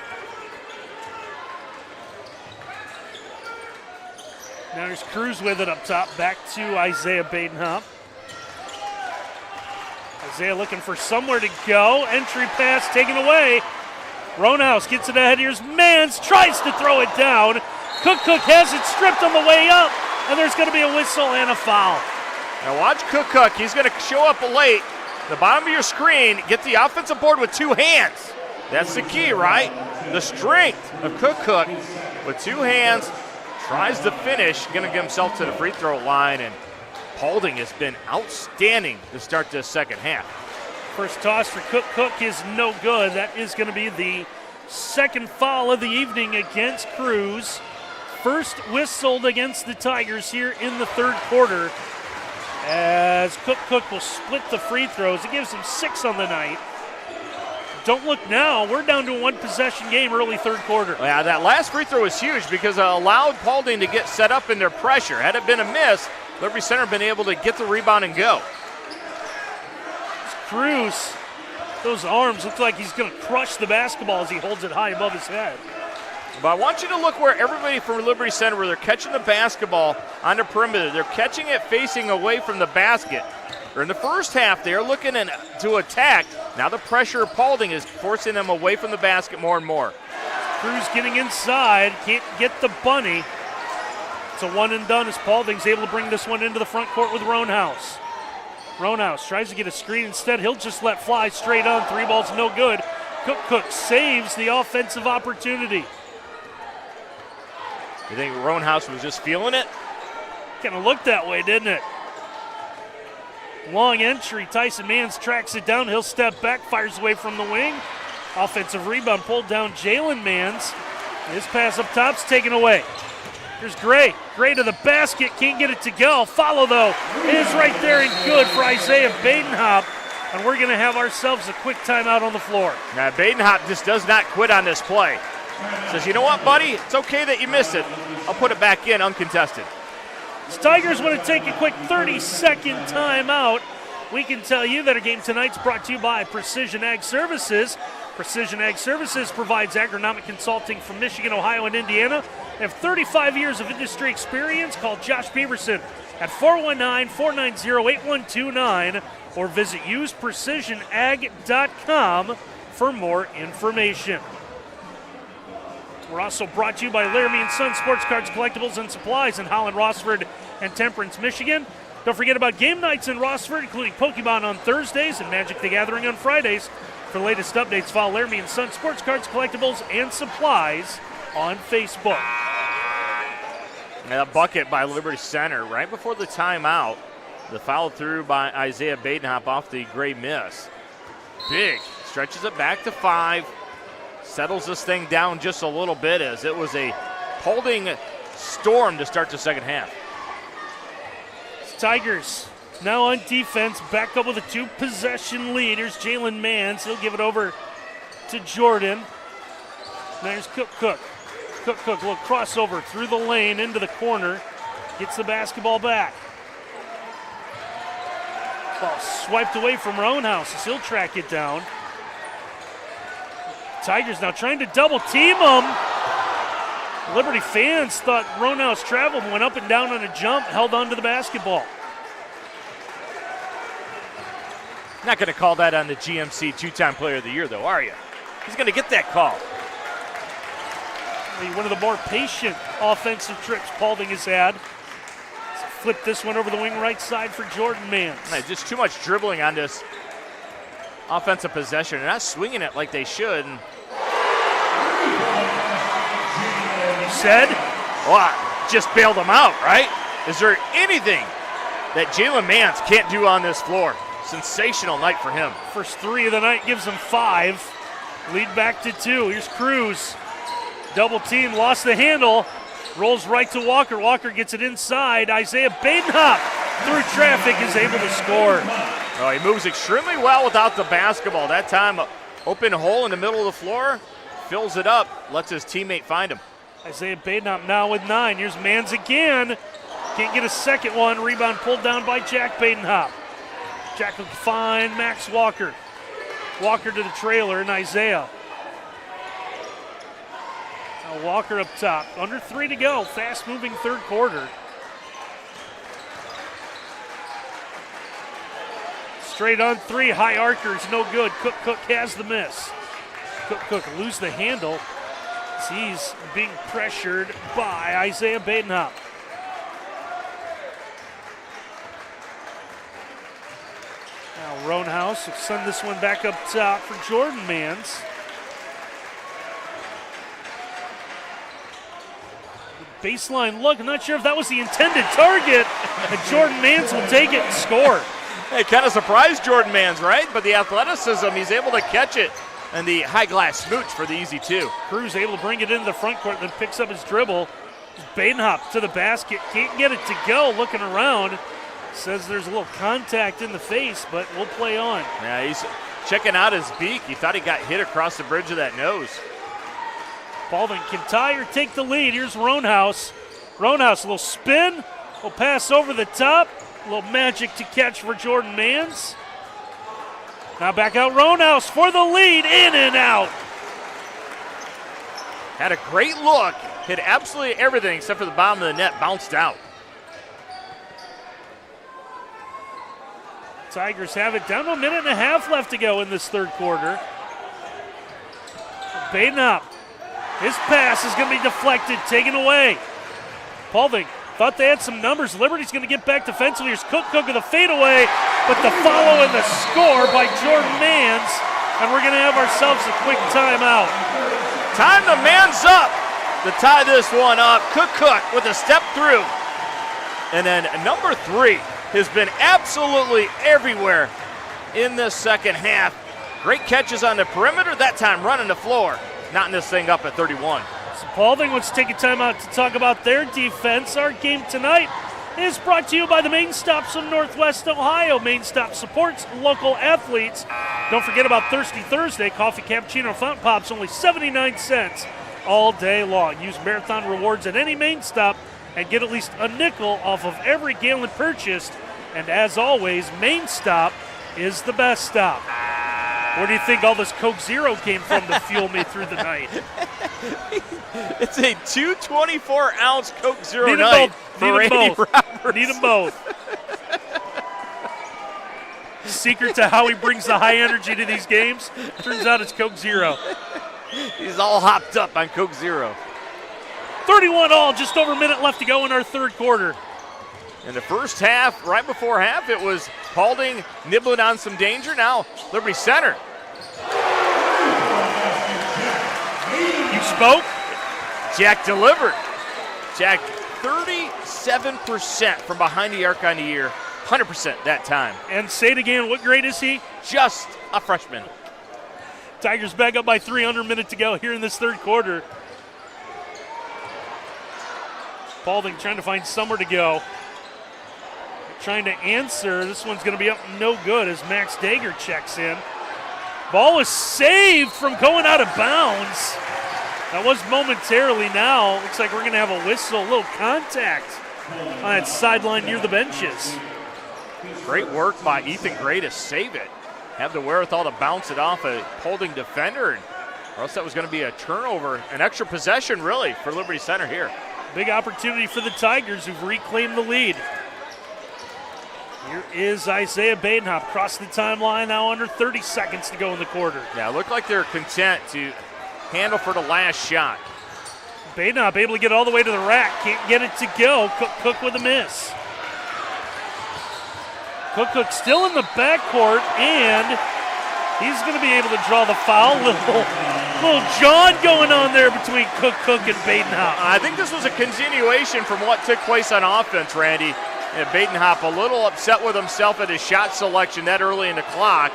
Now there's Cruz with it up top. Back to Isaiah Badenhop. Isaiah looking for somewhere to go. Entry pass taken away. Roanhouse gets it ahead. Here's Mans. Tries to throw it down. Cook has it stripped on the way up. And there's going to be a whistle and a foul. Now watch Cook. He's going to show up late. The bottom of your screen. Get the offensive board with two hands. That's the key, right? The strength of Cook with two hands. Tries to finish. Going to get himself to the free throw line. And Paulding has been outstanding to start this second half. First toss for Cook is no good. That is going to be the second foul of the evening against Cruz. First whistled against the Tigers here in the third quarter. As Cook will split the free throws. It gives him 6 on the night. Don't look now. We're down to a one-possession game early third quarter. Yeah, that last free throw was huge because it allowed Paulding to get set up in their pressure. Had it been a miss, Liberty Center been able to get the rebound and go. Cruz, those arms look like he's going to crush the basketball as he holds it high above his head. But I want you to look where everybody from Liberty Center, where they're catching the basketball on the perimeter, they're catching it facing away from the basket. Or in the first half, they're looking to attack. Now the pressure of Paulding is forcing them away from the basket more and more. Cruz getting inside, can't get the bunny. It's a one and done as Paulding's able to bring this one into the front court with Roanhouse. Roanhouse tries to get a screen. Instead, he'll just let fly straight on. 3 balls, no good. Cook saves the offensive opportunity. You think Roanhouse was just feeling it? Kind of looked that way, didn't it? Long entry. Tyson Mans tracks it down. He'll step back, fires away from the wing. Offensive rebound pulled down Jalen Mans. His pass up top's taken away. Here's Gray. Gray to the basket. Can't get it to go. Follow, though, is right there and good for Isaiah Badenhop. And we're going to have ourselves a quick timeout on the floor. Now, Badenhop just does not quit on this play. Says, you know what, buddy? It's okay that you missed it. I'll put it back in uncontested. The Tigers want to take a quick 30-second timeout. We can tell you that our game tonight's brought to you by Precision Ag Services. Precision Ag Services provides agronomic consulting from Michigan, Ohio, and Indiana. They have 35 years of industry experience. Call Josh Beaverson at 419-490-8129 or visit useprecisionag.com for more information. We're also brought to you by Laramie & Sons Sports Cards, Collectibles, and Supplies in Holland, Rossford, and Temperance, Michigan. Don't forget about game nights in Rossford, including Pokemon on Thursdays and Magic the Gathering on Fridays. For the latest updates, follow Laramie & Sons Sports Cards, Collectibles, and Supplies on Facebook. And a bucket by Liberty Center right before the timeout. The foul through by Isaiah Badenhop off the Gray miss. Big. Stretches it back to 5. Settles this thing down just a little bit as it was a Paulding storm to start the second half. Tigers now on defense, back up with a 2-possession lead. Here's Jalen Mans. He'll give it over to Jordan. Now here's Cook. Cook, little crossover through the lane into the corner. Gets the basketball back. Ball swiped away from Roanhouse as he'll track it down. Tigers now trying to double team him. Liberty fans thought Roanhouse traveled, went up and down on a jump, held on to the basketball. Not going to call that on the GMC 2-time player of the year, though, are you? He's going to get that call. One of the more patient offensive trips Paulding has had. Flip this one over the wing right side for Jordan Mans. Just too much dribbling on this offensive possession. They're not swinging it like they should. You said? Well, just bailed them out, right? Is there anything that Jalen Mans can't do on this floor? Sensational night for him. First 3 of the night gives him 5. Lead back to 2. Here's Cruz. Double team, lost the handle. Rolls right to Walker. Walker gets it inside. Isaiah Badenhop through traffic is able to score. Oh, he moves extremely well without the basketball. That time, open hole in the middle of the floor, fills it up, lets his teammate find him. Isaiah Badenhop now with 9. Here's Mans again. Can't get a second one. Rebound pulled down by Jack Badenhop. Jack will find Max Walker. Walker to the trailer and Isaiah. Now Walker up top. Under 3 to go. Fast-moving third quarter. Straight on 3. High arcers, no good. Cook has the miss. Cook lose the handle. He's being pressured by Isaiah Badenhop. Now Roanhouse will send this one back up top for Jordan Mans. Baseline look, I'm not sure if that was the intended target. And Jordan Mans will take it and score. Hey, kind of surprised Jordan Mans, right? But the athleticism, he's able to catch it. And the high glass smooch for the easy 2. Cruz able to bring it into the front court, then picks up his dribble. Badenhop to the basket, can't get it to go, looking around. Says there's a little contact in the face, but we'll play on. Yeah, he's checking out his beak. He thought he got hit across the bridge of that nose. Paulding can tie or take the lead. Here's Roanhouse. Roanhouse, a little spin, will pass over the top. A little magic to catch for Jordan Mans. Now back out Roanhouse for the lead, in and out. Had a great look, hit absolutely everything except for the bottom of the net, bounced out. Tigers have it down to a minute and a half left to go in this third quarter. Badenhop, his pass is going to be deflected, taken away. Paulding thought they had some numbers. Liberty's going to get back defensively. Here's Cook with a fadeaway. but the follow and the score by Jordan Mans, and we're going to have ourselves a quick timeout. Time to man's up to tie this one up. Cook with a step through. And then number 3 has been absolutely everywhere in this second half. Great catches on the perimeter, that time running the floor. Knotting this thing up at 31. So Paulding wants to take a timeout to talk about their defense. Our game tonight is brought to you by the Main Stops of Northwest Ohio. Main Stop supports local athletes. Don't forget about Thirsty Thursday. Coffee, cappuccino, fountain pops, only 79 cents all day long. Use Marathon Rewards at any Main Stop and get at least a nickel off of every gallon purchased. And as always, Main Stop is the best stop. Where do you think all this Coke Zero came from to fuel me through the night? It's a 224-ounce Coke Zero Need night them for Randy both. Roberts. Need them both. Secret to how he brings the high energy to these games? Turns out it's Coke Zero. He's all hopped up on Coke Zero. 31 all, just over a minute left to go in our third quarter. In the first half, right before half, it was Paulding nibbling on some danger. Now, Liberty Center. You spoke? Jack delivered. Jack, 37% from behind the arc on the year. 100% that time. And say it again, what grade is he? Just a freshman. Tigers back up by 3, under a minute to go here in this third quarter. Paulding trying to find somewhere to go. Trying to answer. This one's going to be up no good as Max Dager checks in. Ball is saved from going out of bounds. That was momentarily. Now looks like we're going to have a whistle, a little contact on that sideline near the benches. Great work by Ethan Gray to save it. Have the wherewithal to bounce it off a holding defender, or else that was going to be a turnover, an extra possession really for Liberty Center here. Big opportunity for the Tigers, who've reclaimed the lead. Here is Isaiah Badenhop across the timeline, now under 30 seconds to go in the quarter. Yeah, it looked like they're content to handle for the last shot. Badenhop able to get all the way to the rack, can't get it to go. Cook with a miss. Cook still in the backcourt, and he's going to be able to draw the foul. Little John going on there between Cook and Badenhop. I think this was a continuation from what took place on offense, Randy. And Badenhop a little upset with himself at his shot selection that early in the clock,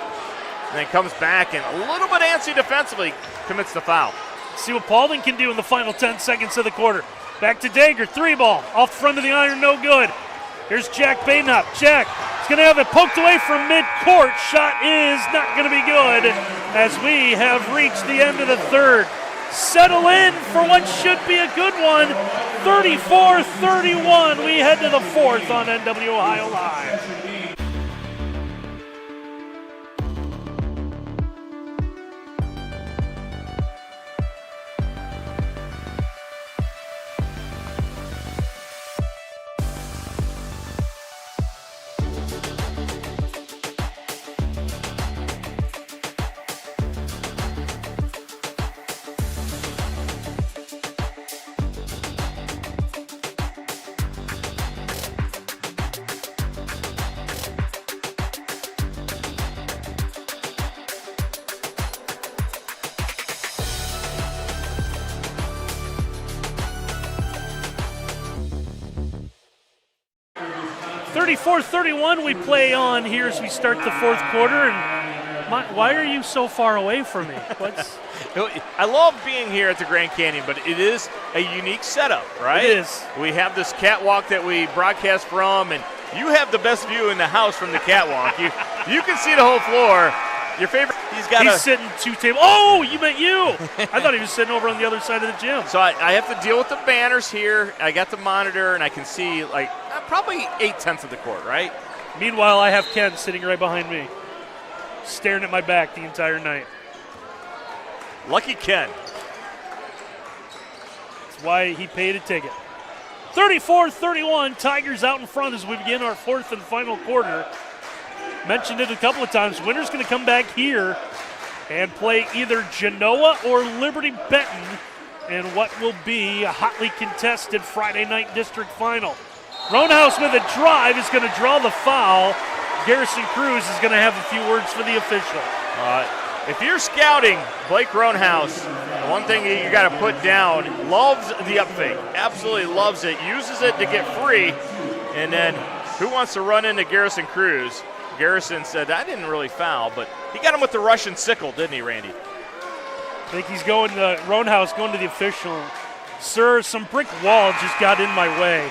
and then comes back and a little bit antsy defensively, commits the foul. See what Paulding can do in the final 10 seconds of the quarter. Back to Dager, 3-ball, off the front of the iron, no good. Here's Jack Badenhop. Jack is going to have it poked away from midcourt. Shot is not going to be good as we have reached the end of the third. Settle in for what should be a good one. 34-31. We head to the fourth on NW Ohio Live. 34-31 we play on here as we start the fourth quarter. And why are you so far away from me? I love being here at the Grand Canyon, but it is a unique setup, right? It is. We have this catwalk that we broadcast from, and you have the best view in the house from the catwalk. You can see the whole floor. Your favorite? He's sitting 2 tables. Oh, you meant you. I thought he was sitting over on the other side of the gym. So I have to deal with the banners here. I got the monitor, and I can see like probably 8/10 of the court, right? Meanwhile, I have Ken sitting right behind me, staring at my back the entire night. Lucky Ken. That's why he paid a ticket. 34-31, Tigers out in front as we begin our fourth and final quarter. Mentioned it a couple of times. Winner's going to come back here and play either Genoa or Liberty Benton in what will be a hotly contested Friday night district final. Roanhouse with a drive is going to draw the foul. Garrison Cruz is going to have a few words for the official. If you're scouting Blake Roanhouse, the one thing you got to put down, loves the up fake. Absolutely loves it. Uses it to get free. And then who wants to run into Garrison Cruz? Garrison said, I didn't really foul, but he got him with the Russian sickle, didn't he, Randy? I think he's going to Roanhouse, going to the official. Sir, some brick wall just got in my way.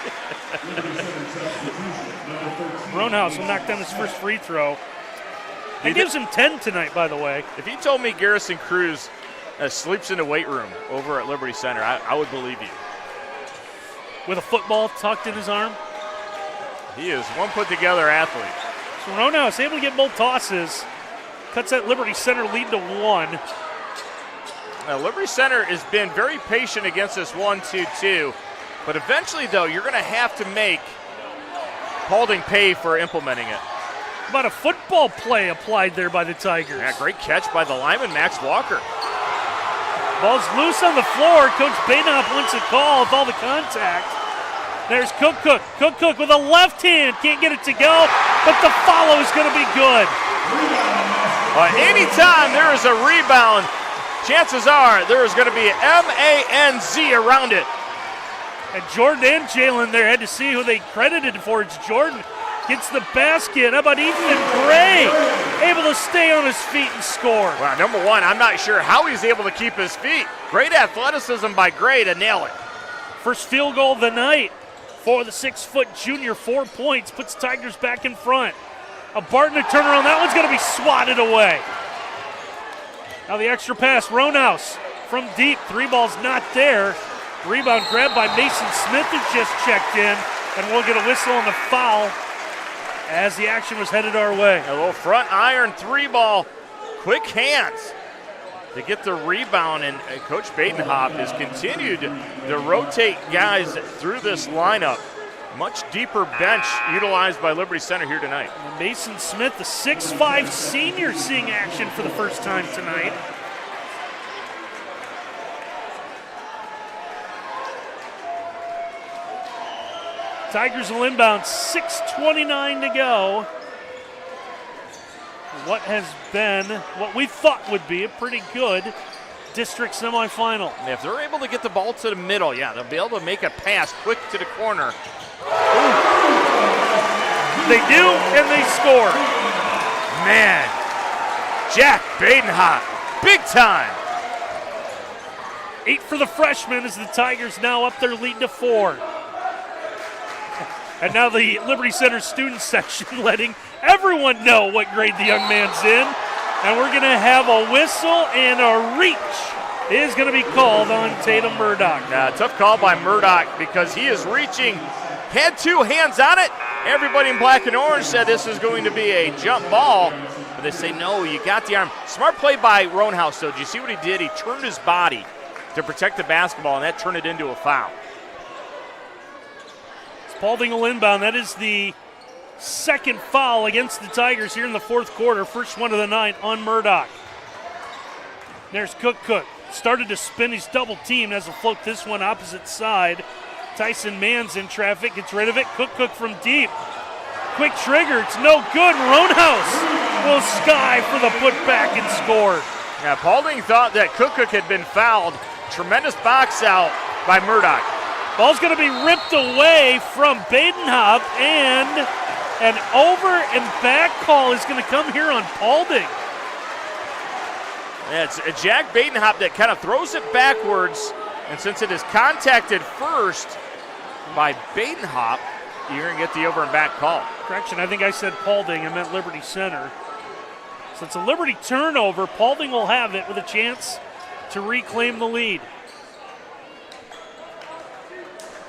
Roanhouse will knock down his first free throw. He gives him 10 tonight, by the way. If you told me Garrison Cruz sleeps in the weight room over at Liberty Center, I would believe you. With a football tucked in his arm. He is one put-together athlete. So Roanhouse able to get both tosses. Cuts that Liberty Center lead to 1. Now, Liberty Center has been very patient against this 1-2-2. But eventually, though, you're going to have to make Paulding pay for implementing it. About a football play applied there by the Tigers. Yeah, great catch by the lineman, Max Walker. Ball's loose on the floor. Coach Bainhoff wants a call with all the contact. There's Cook. Cook with a left hand. Can't get it to go, but the follow is going to be good. Anytime there is a rebound, chances are there is going to be M-A-N-Z around it. And Jordan and Jalen there had to see who they credited for. It's Jordan. Gets the basket. How about Ethan Gray? Able to stay on his feet and score. Well, number one, I'm not sure how he's able to keep his feet. Great athleticism by Gray to nail it. First field goal of the night for the 6-foot junior. 4 points. Puts Tigers back in front. A Barton to turn around. That one's going to be swatted away. Now the extra pass. Roanhouse from deep. 3 ball's not there. Rebound grabbed by Mason Smith who just checked in. And we'll get a whistle on the foul as the action was headed our way. A little front iron 3-ball. Quick hands to get the rebound. And Coach Badenhop has continued to rotate guys through this lineup. Much deeper bench utilized by Liberty Center here tonight. And Mason Smith, the 6'5 senior, seeing action for the first time tonight. Tigers will inbound, 6:29 to go. What has been, what we thought would be a pretty good district semifinal. And if they're able to get the ball to the middle, they'll be able to make a pass quick to the corner. They do, and they score. Man, Jack Badenhop, big time. 8 for the freshman as the Tigers now up their lead to 4. And now the Liberty Center student section letting everyone know what grade the young man's in. And we're going to have a whistle and a reach is going to be called on Tatum Murdoch. Tough call by Murdoch because he is reaching, had 2 hands on it. Everybody in black and orange said this is going to be a jump ball. But they say, no, you got the arm. Smart play by Roanhouse, though. Did you see what he did? He turned his body to protect the basketball, and that turned it into a foul. Paulding will inbound. That is the second foul against the Tigers here in the fourth quarter. First one of the night on Murdoch. There's Cook. Started to spin. He's double teamed. Has to float this one opposite side. Tyson Mann's in traffic. Gets rid of it. Cook from deep. Quick trigger. It's no good. Roanhouse will sky for the putback and score. Yeah, Paulding thought that Cook had been fouled. Tremendous box out by Murdoch. Ball's going to be ripped away from Badenhop, and an over and back call is going to come here on Paulding. Yeah, it's Jack Badenhop that kind of throws it backwards, and since it is contacted first by Badenhop, you're going to get the over and back call. Correction, I think I said Paulding. I meant Liberty Center. So it's a Liberty turnover. Paulding will have it with a chance to reclaim the lead.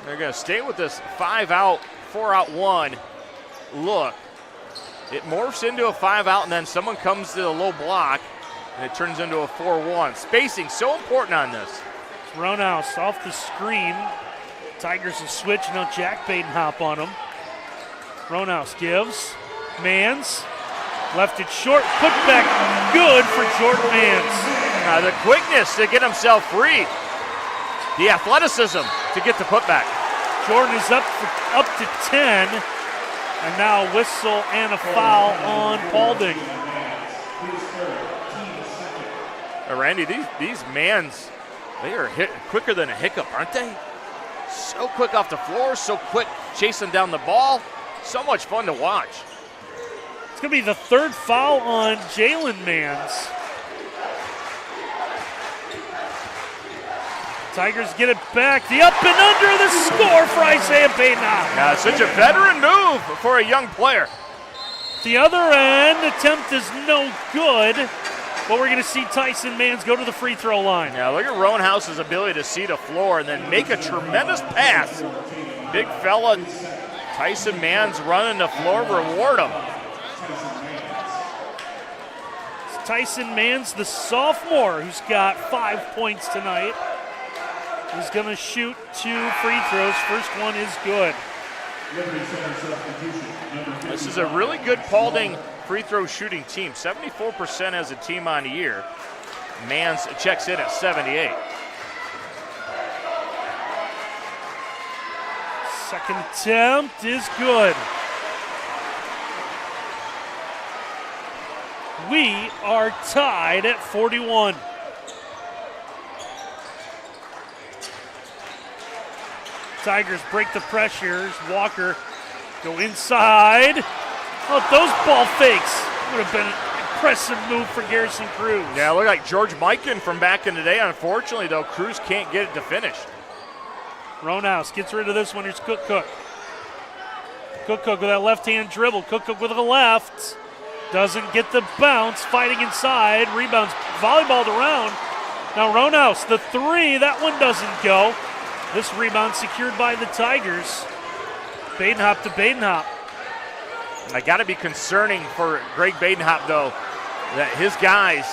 They're going to stay with this 5-out, 4-out 1 look. It morphs into a 5-out, and then someone comes to the low block, and it turns into a 4-1. Spacing so important on this. Roanhouse off the screen. Tigers will switch. Now Jack Badenhop on him. Roanhouse gives. Mans. Left it short. Put back good for Jordan Mans. The quickness to get himself free. The athleticism to get the putback. Jordan is up to 10. And now a whistle and a foul on Paulding. Randy, these Mans, they are hit quicker than a hiccup, aren't they? So quick off the floor, so quick chasing down the ball. So much fun to watch. It's going to be the third foul on Jalen Mans. Tigers get it back. The up and under, the score for Isaiah Badenhop. Yeah, such a veteran move for a young player. The other end attempt is no good, but we're going to see Tyson Mans go to the free throw line. Yeah, look at Roanhouse's ability to see the floor and then make a tremendous pass. Big fella, Tyson Mans running the floor, reward him. It's Tyson Mans, the sophomore, who's got 5 points tonight. He's going to shoot 2 free throws. First one is good. This is a really good Paulding free throw shooting team. 74% as a team on the year. Mans checks in at 78. Second attempt is good. We are tied at 41. Tigers break the pressures. Walker go inside. Oh, those ball fakes would have been an impressive move for Garrison Cruz. Yeah, look like George Mikan from back in the day. Unfortunately, though, Cruz can't get it to finish. Roanhouse gets rid of this one. Here's Cook. Cook with that left-hand dribble. Cook with the left. Doesn't get the bounce. Fighting inside. Rebounds volleyballed around. Now Roanhouse, the 3. That one doesn't go. This rebound secured by the Tigers. Badenhop to Badenhop. I got to be concerning for Greg Badenhop, though, that his guys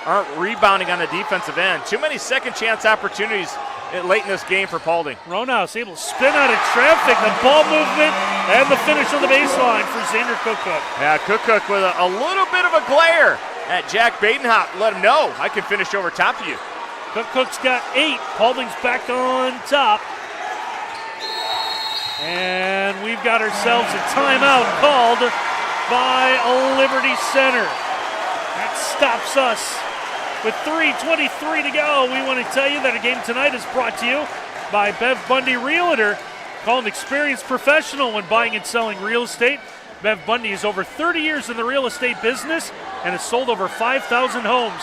aren't rebounding on the defensive end. Too many second chance opportunities late in this game for Paulding. Roanhouse able to spin out of traffic, the ball movement, and the finish on the baseline for Xander Cook. Yeah, Cook with a little bit of a glare at Jack Badenhop. Let him know, I can finish over top of you. Cook's got 8. Paulding's back on top. And we've got ourselves a timeout called by Liberty Center. That stops us with 3:23 to go. We want to tell you that a game tonight is brought to you by Bev Bundy Realtor. Call an experienced professional when buying and selling real estate. Bev Bundy is over 30 years in the real estate business and has sold over 5,000 homes.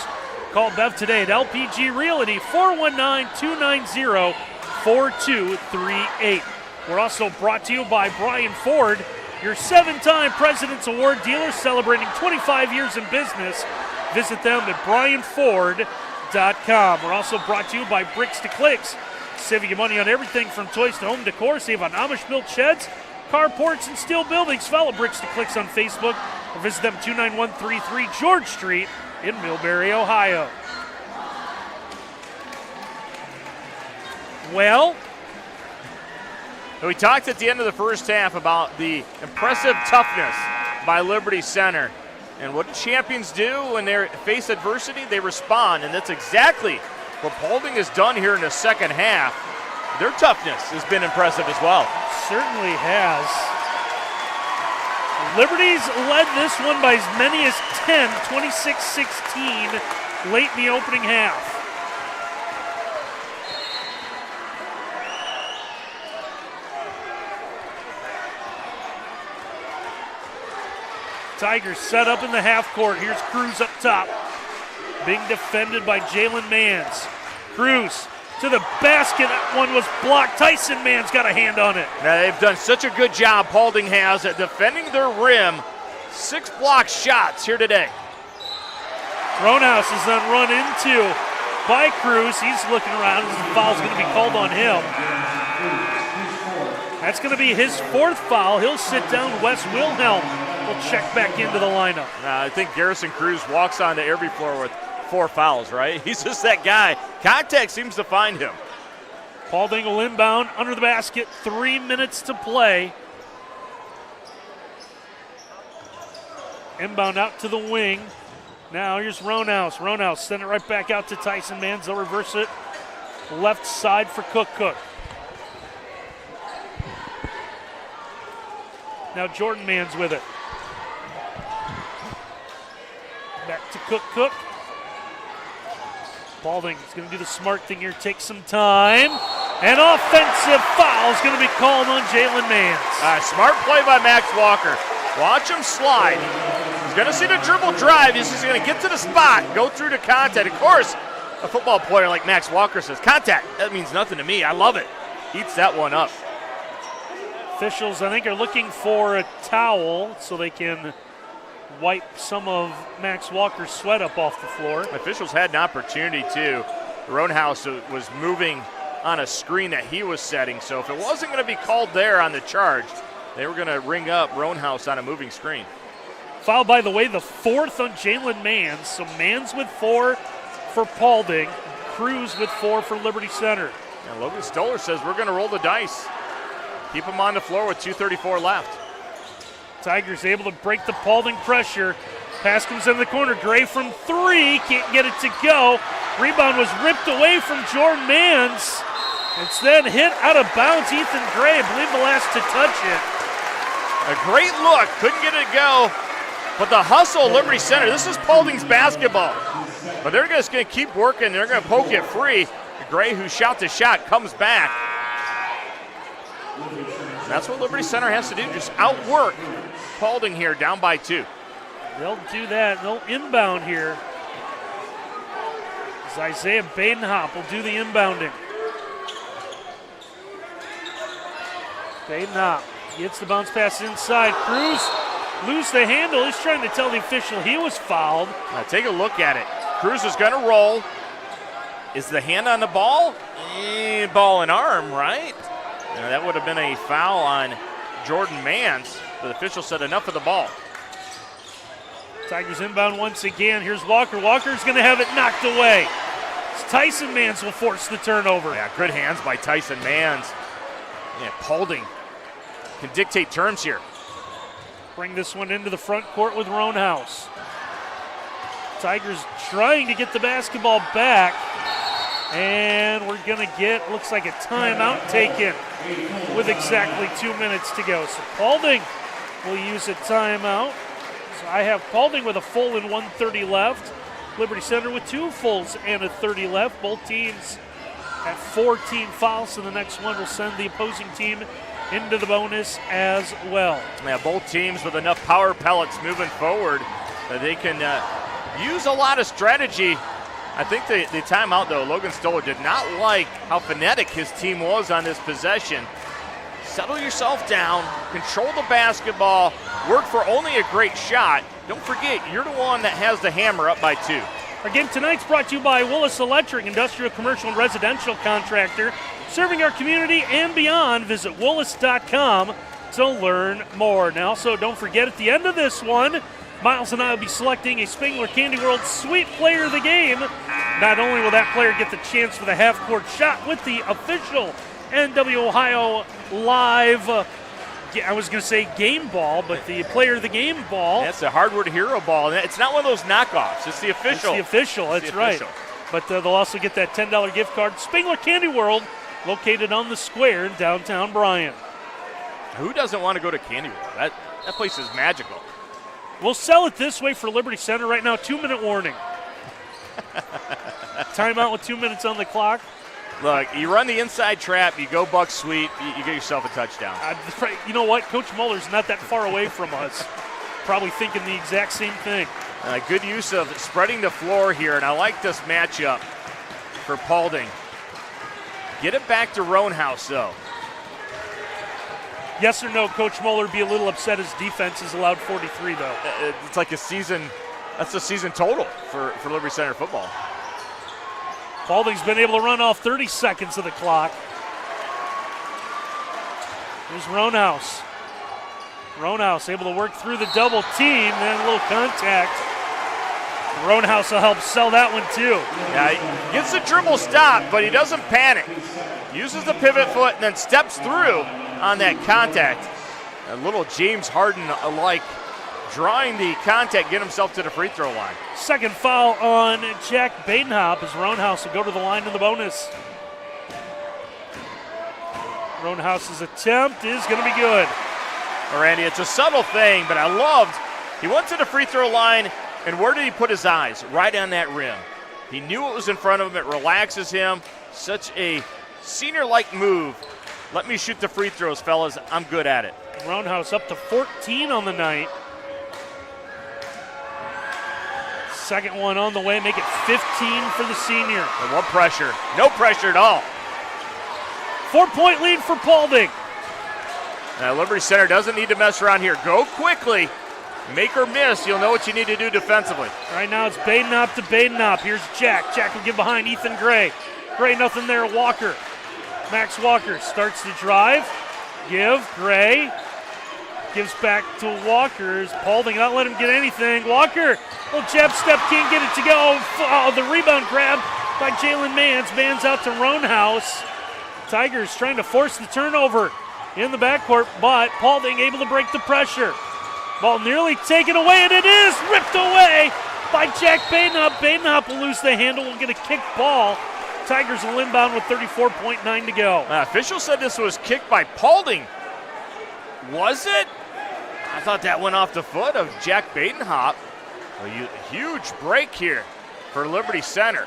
Call Bev today at LPG Realty, 419-290-4238. We're also brought to you by Brian Ford, your 7-time President's Award dealer celebrating 25 years in business. Visit them at brianford.com. We're also brought to you by Bricks to Clicks. Saving you money on everything from toys to home decor. Save on Amish-built sheds, carports, and steel buildings. Follow Bricks to Clicks on Facebook or visit them 29133 George Street in Millbury, Ohio. Well, we talked at the end of the first half about the impressive toughness by Liberty Center. And what do champions do when they face adversity? They respond, and that's exactly what Paulding has done here in the second half. Their toughness has been impressive as well. Certainly has. Liberty's led this one by as many as 10, 26-16, late in the opening half. Tigers set up in the half court. Here's Cruz up top. Being defended by Jalen Mans. Cruz to the basket. That one was blocked. Tyson Mans got a hand on it. Now they've done such a good job, Paulding has, at defending their rim. 6 block shots here today. Roanhouse is then run into by Cruz. He's looking around. The foul's going to be called on him. That's going to be his 4th foul. He'll sit down. Wes Wilhelm will check back into the lineup. I think Garrison Cruz walks onto every floor with 4 fouls, right? He's just that guy. Contact seems to find him. Paulding will inbound under the basket. 3 minutes to play. Inbound out to the wing. Now here's Roanhouse. Roanhouse send it right back out to Tyson Mans. They'll reverse it. Left side for Cook. Now Jordan Mann's with it. Back to Cook. Paulding is going to do the smart thing here, take some time. An offensive foul is going to be called on Jalen Mans. Smart play by Max Walker. Watch him slide. He's going to see the dribble drive. He's just going to get to the spot, go through to contact. Of course, a football player like Max Walker says, contact, that means nothing to me. I love it. Eats that one up. Officials, I think, are looking for a towel so they can wipe some of Max Walker's sweat up off the floor. Officials had an opportunity too. Roundhouse was moving on a screen that he was setting, so if it wasn't going to be called there on the charge, they were going to ring up Roundhouse on a moving screen. Foul, by the way, the fourth on Jalen Mans. So Mans with 4 for Paulding, Cruz with 4 for Liberty Center. And Logan Stoller says we're going to roll the dice. Keep him on the floor with 2:34 left. Tigers able to break the Paulding pressure. Pass comes in the corner. Gray from 3, can't get it to go. Rebound was ripped away from Jordan Mans. It's then hit out of bounds. Ethan Gray, I believe the last to touch it. A great look, couldn't get it to go. But the hustle, Liberty Center, this is Paulding's basketball. But they're just going to keep working. They're going to poke it free. Gray, who shot the shot, comes back. And that's what Liberty Center has to do, just outwork Paulding here, down by 2. They'll do that. They'll inbound here. As Isaiah Badenhop will do the inbounding. Badenhop gets the bounce pass inside. Cruz lose the handle. He's trying to tell the official he was fouled. Now take a look at it. Cruz is going to roll. Is the hand on the ball? Ball and arm, right? Now that would have been a foul on Jordan Mans, but the official said enough of the ball. Tigers inbound once again. Here's Walker. Walker's going to have it knocked away. Tyson Mans will force the turnover. Yeah, good hands by Tyson Mans. Yeah, Paulding can dictate terms here. Bring this one into the front court with Roundhouse. Tigers trying to get the basketball back. And we're going to get, looks like a timeout taken with exactly 2 minutes to go. So Paulding will use a timeout. So I have Paulding with a full and 1:30 left. Liberty Center with 2 fulls and a 30 left. Both teams at 14 fouls, so the next one will send the opposing team into the bonus as well. Yeah, both teams with enough power pellets moving forward that they can use a lot of strategy. I think the timeout, though, Logan Stoller did not like how phonetic his team was on this possession. Settle yourself down, control the basketball, work for only a great shot. Don't forget, you're the one that has the hammer up by 2. Our game tonight's brought to you by Willis Electric, industrial, commercial, and residential contractor. Serving our community and beyond, visit Willis.com to learn more. Now, also, don't forget, at the end of this one, Miles and I will be selecting a Spengler Candy World Sweet Player of the Game. Not only will that player get the chance for the half-court shot with the official NW Ohio Live, I was going to say game ball, but the Player of the Game ball. That's the Hardwood Hero ball. It's not one of those knockoffs. It's the official. It's the official, that's right. But they'll also get that $10 gift card. Spengler Candy World, located on the square in downtown Bryan. Who doesn't want to go to Candy World? That place is magical. We'll sell it this way for Liberty Center right now. 2-minute warning. Timeout with 2 minutes on the clock. Look, you run the inside trap, you go buck sweep, you get yourself a touchdown. You know what? Coach Muller's not that far away from us. Probably thinking the exact same thing. Good use of spreading the floor here, and I like this matchup for Paulding. Get it back to Roundhouse, though. Yes or no, Coach Muller be a little upset his defense has allowed 43, though. It's like a season, that's a season total for Liberty Center football. Paulding's been able to run off 30 seconds of the clock. Here's Roundhouse. Roundhouse able to work through the double team, then a little contact. Roundhouse will help sell that one too. Yeah, he gets the dribble stop, but he doesn't panic. Uses the pivot foot and then steps through on that contact. A little James Harden-like drawing the contact, get himself to the free throw line. Second foul on Jack Badenhop as Roundhouse will go to the line in the bonus. Roundhouse's attempt is going to be good. Randy, it's a subtle thing, but I loved, he went to the free throw line, and where did he put his eyes? Right on that rim. He knew what was in front of him. It relaxes him. Such a senior-like move. Let me shoot the free throws, fellas. I'm good at it. Roundhouse up to 14 on the night. Second one on the way, make it 15 for the senior. And what pressure? No pressure at all. 4-point lead for Paulding. Now, Liberty Center doesn't need to mess around here. Go quickly. Make or miss. You'll know what you need to do defensively. Right now it's Badenhop to Badenhop. Here's Jack. Jack will give behind Ethan Gray. Gray nothing there. Walker. Max Walker starts to drive. Give. Gray. Gives back to Walker. Paulding not let him get anything. Walker. Little jab step. Can't get it to go. Oh, the rebound grab by Jalen Mans. Mans out to Roundhouse. Tigers trying to force the turnover in the backcourt, but Paulding able to break the pressure. Ball nearly taken away, and it is ripped away by Jack Badenhop. Badenhop will lose the handle, will get a kick ball. Tigers will inbound with 34.9 to go. Officials said this was kicked by Paulding. Was it? I thought that went off the foot of Jack Badenhop. A huge break here for Liberty Center.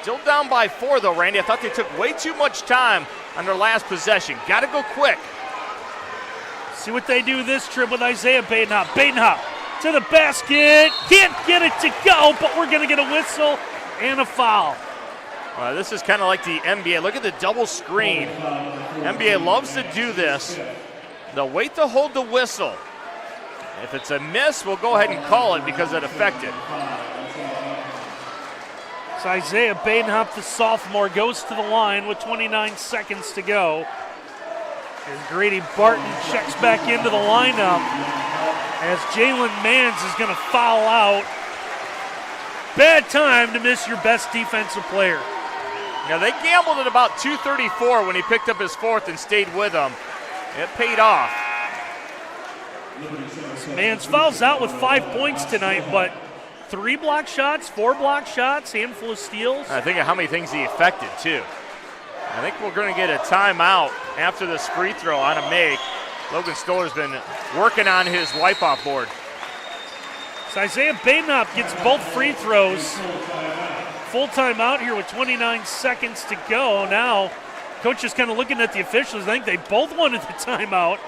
Still down by 4, though, Randy. I thought they took way too much time on their last possession. Got to go quick. See what they do this trip with Isaiah Badenhop. Badenhop to the basket. Can't get it to go, but we're going to get a whistle and a foul. This is kind of like the NBA. Look at the double screen. NBA loves to do this. They'll wait to hold the whistle. If it's a miss, we'll go ahead and call it because it affected. So Isaiah Badenhop, the sophomore, goes to the line with 29 seconds to go. As Grady Barton checks back into the lineup as Jalen Mans is going to foul out. Bad time to miss your best defensive player. Now they gambled at about 2:34 when he picked up his 4th and stayed with them. It paid off. Mans fouls out with 5 points tonight, but 3 block shots, 4 block shots, handful of steals. I think of how many things he affected, too. I think we're going to get a timeout after this free throw on a make. Logan Stoller's been working on his wipe-off board. So Isaiah Badenhop gets both free throws. Full timeout here with 29 seconds to go. Now, coach is kind of looking at the officials. I think they both wanted the timeout.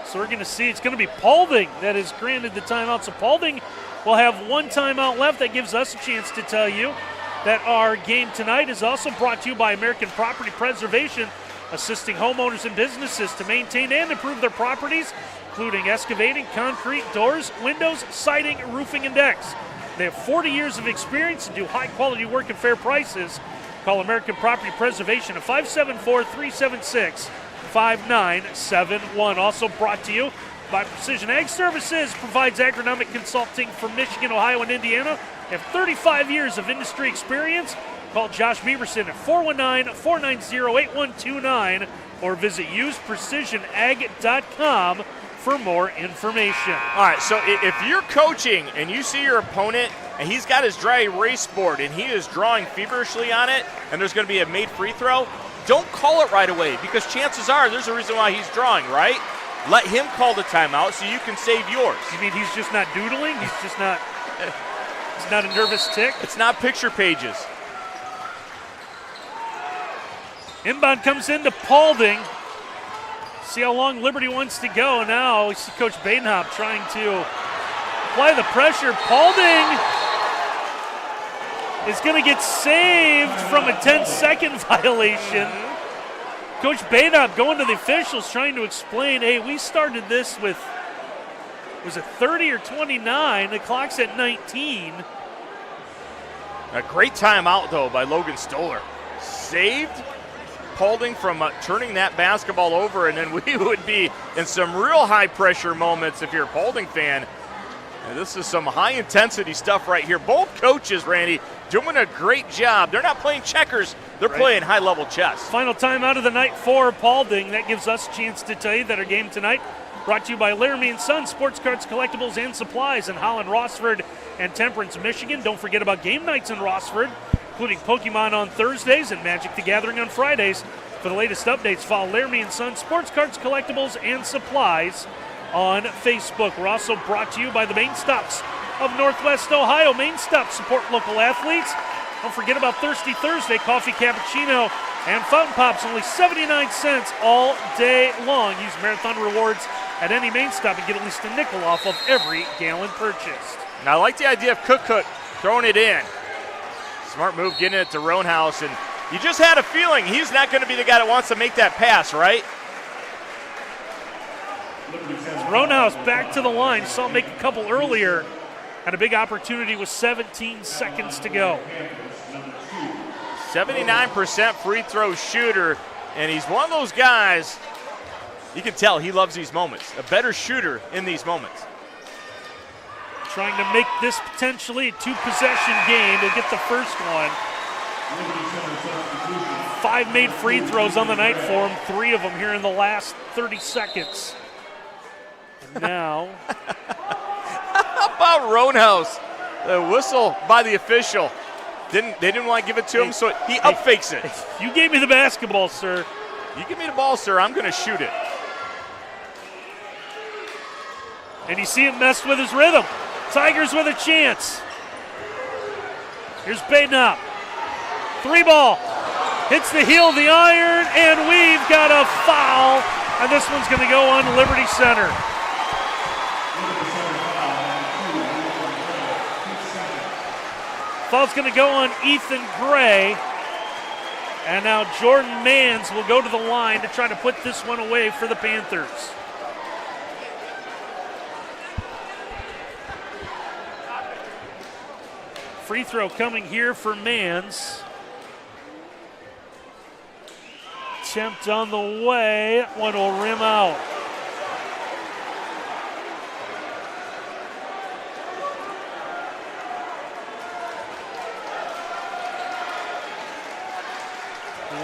So we're going to see it's going to be Paulding that is granted the timeout. So Paulding will have 1 timeout left. That gives us a chance to tell you that our game tonight is also brought to you by American Property Preservation, assisting homeowners and businesses to maintain and improve their properties, including excavating, concrete, doors, windows, siding, roofing, and decks. They have 40 years of experience and do high-quality work at fair prices. Call American Property Preservation at 574-376-5971. Also brought to you by Precision Ag Services, provides agronomic consulting for Michigan, Ohio, and Indiana. They have 35 years of industry experience. Call Josh Beaverson at 419-490-8129 or visit useprecisionag.com for more information. All right, so if you're coaching and you see your opponent and he's got his dry erase board and he is drawing feverishly on it and there's going to be a made free throw, don't call it right away because chances are there's a reason why he's drawing, right? Let him call the timeout so you can save yours. You mean he's just not doodling? He's just not... It's not a nervous tick. It's not picture pages. Inbound comes into Paulding. See how long Liberty wants to go. Now we see Coach Badenhop trying to apply the pressure. Paulding is going to get saved from a 10-second violation. Coach Badenhop going to the officials trying to explain, hey, we started this with, was it 30 or 29? The clock's at 19. A great timeout, though, by Logan Stoller. Saved Paulding from turning that basketball over, and then we would be in some real high-pressure moments if you're a Paulding fan. And this is some high-intensity stuff right here. Both coaches, Randy, doing a great job. They're not playing checkers. They're playing high-level chess. Final timeout of the night for Paulding. That gives us a chance to tell you that our game tonight brought to you by Laramie & Sons, sports cards, collectibles, and supplies in Holland, Rossford, and Temperance, Michigan. Don't forget about game nights in Rossford, including Pokemon on Thursdays and Magic the Gathering on Fridays. For the latest updates, follow Laramie & Sons, sports cards, collectibles, and supplies on Facebook. We're also brought to you by the Main Stops of Northwest Ohio. Main Stops support local athletes. Don't forget about Thirsty Thursday, coffee cappuccino and fountain pops, only 79 cents all day long. Use Marathon Rewards at any Main Stop and get at least a nickel off of every gallon purchased. Now, I like the idea of Cook throwing it in. Smart move getting it to Roanhouse, and you just had a feeling he's not going to be the guy that wants to make that pass, right? Roanhouse back to the line. Saw him make a couple earlier. Had a big opportunity with 17 seconds to go. 79% free throw shooter, and he's one of those guys, you can tell he loves these moments. A better shooter in these moments. Trying to make this potentially a two-possession game. He'll get the first one. 5 made free throws on the night for him, 3 of them here in the last 30 seconds. And now. How about Roanhouse? The whistle by the official. They didn't want to give it to him, so he up fakes it. You gave me the basketball, sir. You give me the ball, sir, I'm going to shoot it. And you see him mess with his rhythm. Tigers with a chance. Here's Badenhop. 3 ball. Hits the heel of the iron, and we've got a foul. And this one's going to go on Liberty Center. Foul's going to go on Ethan Gray. And now Jordan Manns will go to the line to try to put this one away for the Panthers. Free throw coming here for Manns. Attempt on the way. That one will rim out.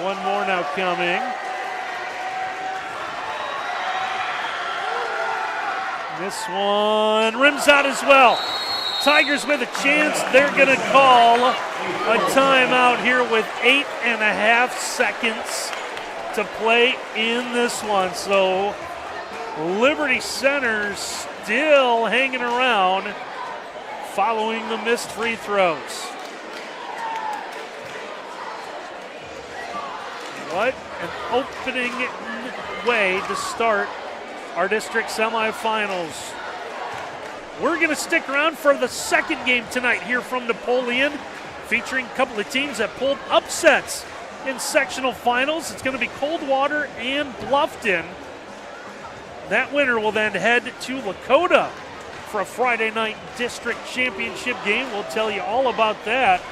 One more now coming. This one rims out as well. Tigers with a chance. They're going to call a timeout here with 8.5 seconds to play in this one. So Liberty Center still hanging around following the missed free throws. What an opening way to start our district semifinals. We're going to stick around for the second game tonight here from Napoleon, featuring a couple of teams that pulled upsets in sectional finals. It's going to be Coldwater and Bluffton. That winner will then head to Lakota for a Friday night district championship game. We'll tell you all about that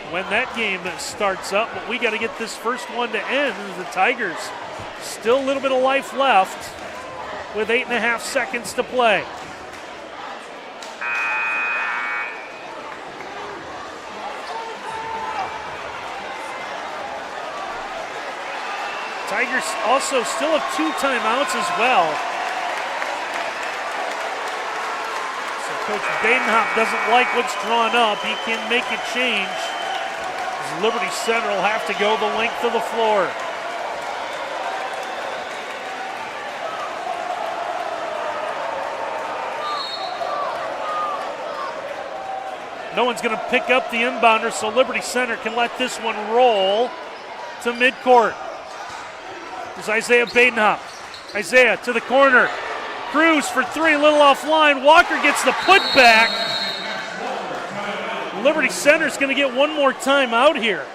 when that game starts up, but we got to get this first one to end. The Tigers still a little bit of life left with 8.5 seconds to play. Tigers also still have 2 timeouts as well. So Coach Badenhop doesn't like what's drawn up. He can make a change. Liberty Center will have to go the length of the floor. No one's going to pick up the inbounder, so Liberty Center can let this one roll to midcourt. There's Isaiah Badenhop. Isaiah to the corner. Cruz for 3, little offline. Walker gets the putback. Liberty Center's going to get one more time out here.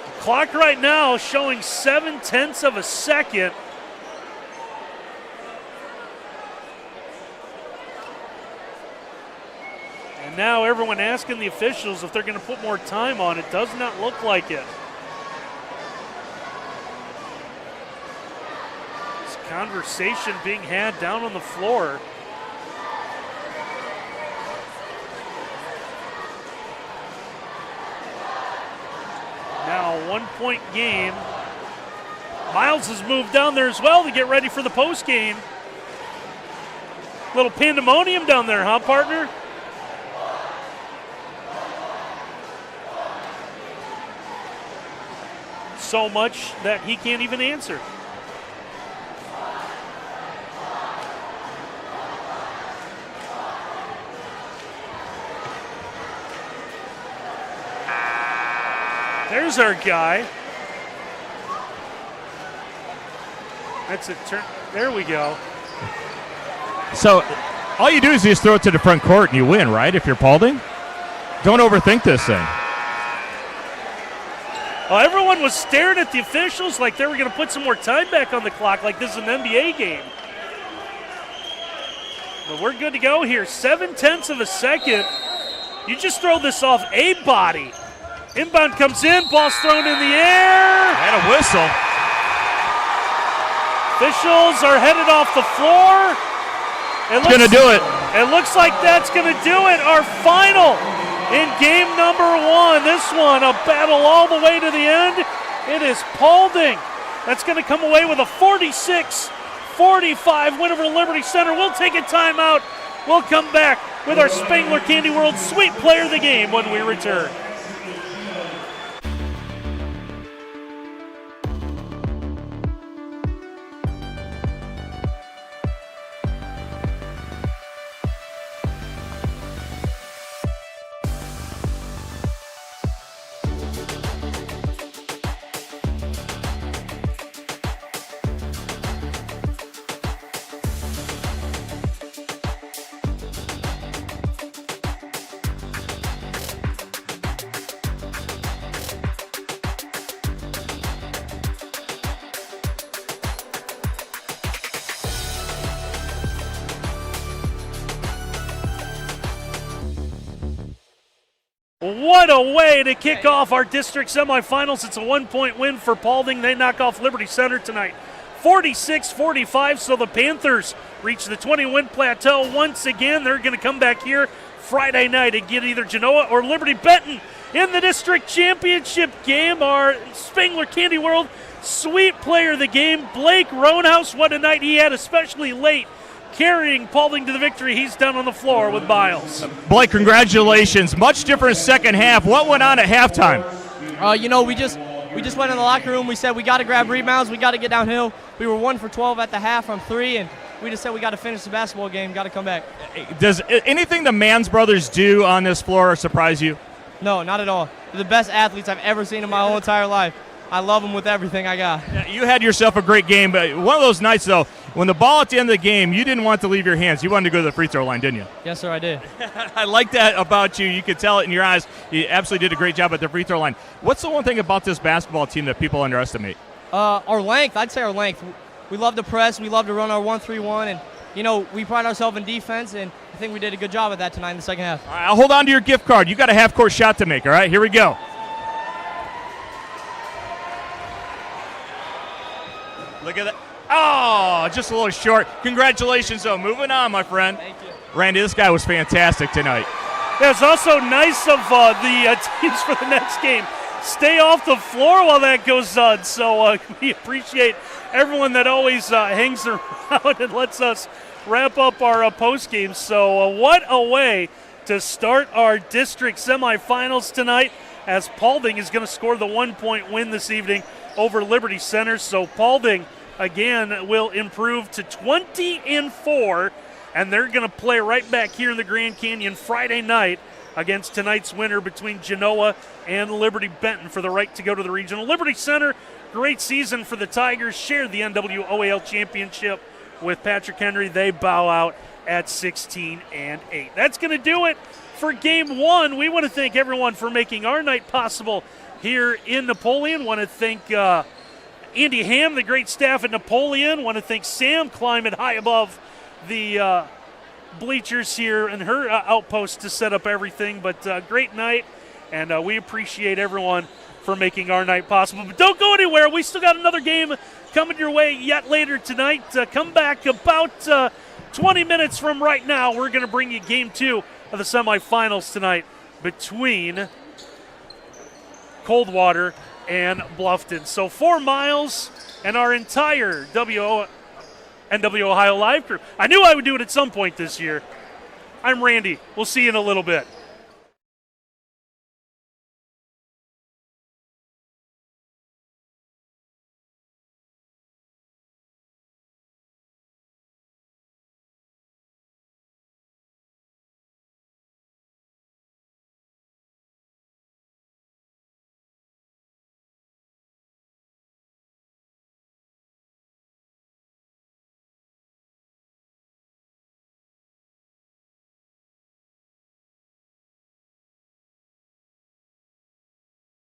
The clock right now showing 0.7 of a second. And now everyone asking the officials if they're going to put more time on it. Does not look like it. This conversation being had down on the floor. Now a 1-point game. Miles has moved down there as well to get ready for the postgame. Little pandemonium down there, huh, partner? So much that he can't even answer. There's our guy. That's it. There we go. So all you do is just throw it to the front court and you win, right, if you're Paulding? Don't overthink this thing. Well, everyone was staring at the officials like they were going to put some more time back on the clock like this is an NBA game. But we're good to go here. 0.7 of a second. You just throw this off a body. Inbound comes in, ball's thrown in the air. And a whistle. Officials are headed off the floor. It's going to do it. It looks like that's going to do it. Our final in game number 1. This one, a battle all the way to the end. It is Paulding. That's going to come away with a 46-45 win over the Liberty Center. We'll take a timeout. We'll come back with our Spangler Candy World Sweet Player of the Game when we return. What a way to kick off our district semifinals. It's a 1-point win for Paulding. They knock off Liberty Center tonight. 46-45, so the Panthers reach the 20-win plateau once again. They're going to come back here Friday night and get either Genoa or Liberty Benton in the district championship game. Our Spangler Candy World Sweet Player of the Game, Blake Roanhouse. What a night he had, especially late, carrying Paulding to the victory. He's down on the floor with Miles. Blake, congratulations. Much different second half. What went on at halftime? We just went in the locker room. We said we got to grab rebounds. We got to get downhill. We were 1 for 12 at the half from 3, and we just said we got to finish the basketball game. Got to come back. Does anything the Mans brothers do on this floor surprise you? No, not at all. They're the best athletes I've ever seen in my whole entire life. I love them with everything I got. Yeah, you had yourself a great game, but one of those nights, though, when the ball at the end of the game, you didn't want to leave your hands. You wanted to go to the free throw line, didn't you? Yes, sir, I did. I like that about you. You could tell it in your eyes. You absolutely did a great job at the free throw line. What's the one thing about this basketball team that people underestimate? Our length. I'd say our length. We love to press. We love to run our 1-3-1, and we pride ourselves in defense, and I think we did a good job of that tonight in the second half. All right, I'll hold on to your gift card. You got a half-court shot to make, all right? Here we go. Look at that. Oh, just a little short. Congratulations, though. Moving on, my friend. Thank you. Randy, this guy was fantastic tonight. Yeah, it's also nice of the teams for the next game stay off the floor while that goes on. So we appreciate everyone that always hangs around and lets us wrap up our post game. So what a way to start our district semifinals tonight, as Paulding is going to score the 1-point win this evening over Liberty Center. So Paulding, again, will improve to 20-4, and they're going to play right back here in the Grand Canyon Friday night against tonight's winner between Genoa and Liberty Benton for the right to go to the regional. Liberty Center, great season for the Tigers, shared the NWOAL championship with Patrick Henry. They bow out at 16-8. That's going to do it for Game 1. We want to thank everyone for making our night possible here in Napoleon. Want to thank Andy Ham, the great staff at Napoleon. Want to thank Sam climbing high above the bleachers here and her outpost to set up everything. But great night, and we appreciate everyone for making our night possible. But don't go anywhere. We still got another game coming your way yet later tonight. Come back about 20 minutes from right now. We're going to bring you Game 2 of the semifinals tonight between Coldwater and Bluffton. So for Miles and our entire NW Ohio Live crew, I knew I would do it at some point this year. I'm Randy. We'll see you in a little bit.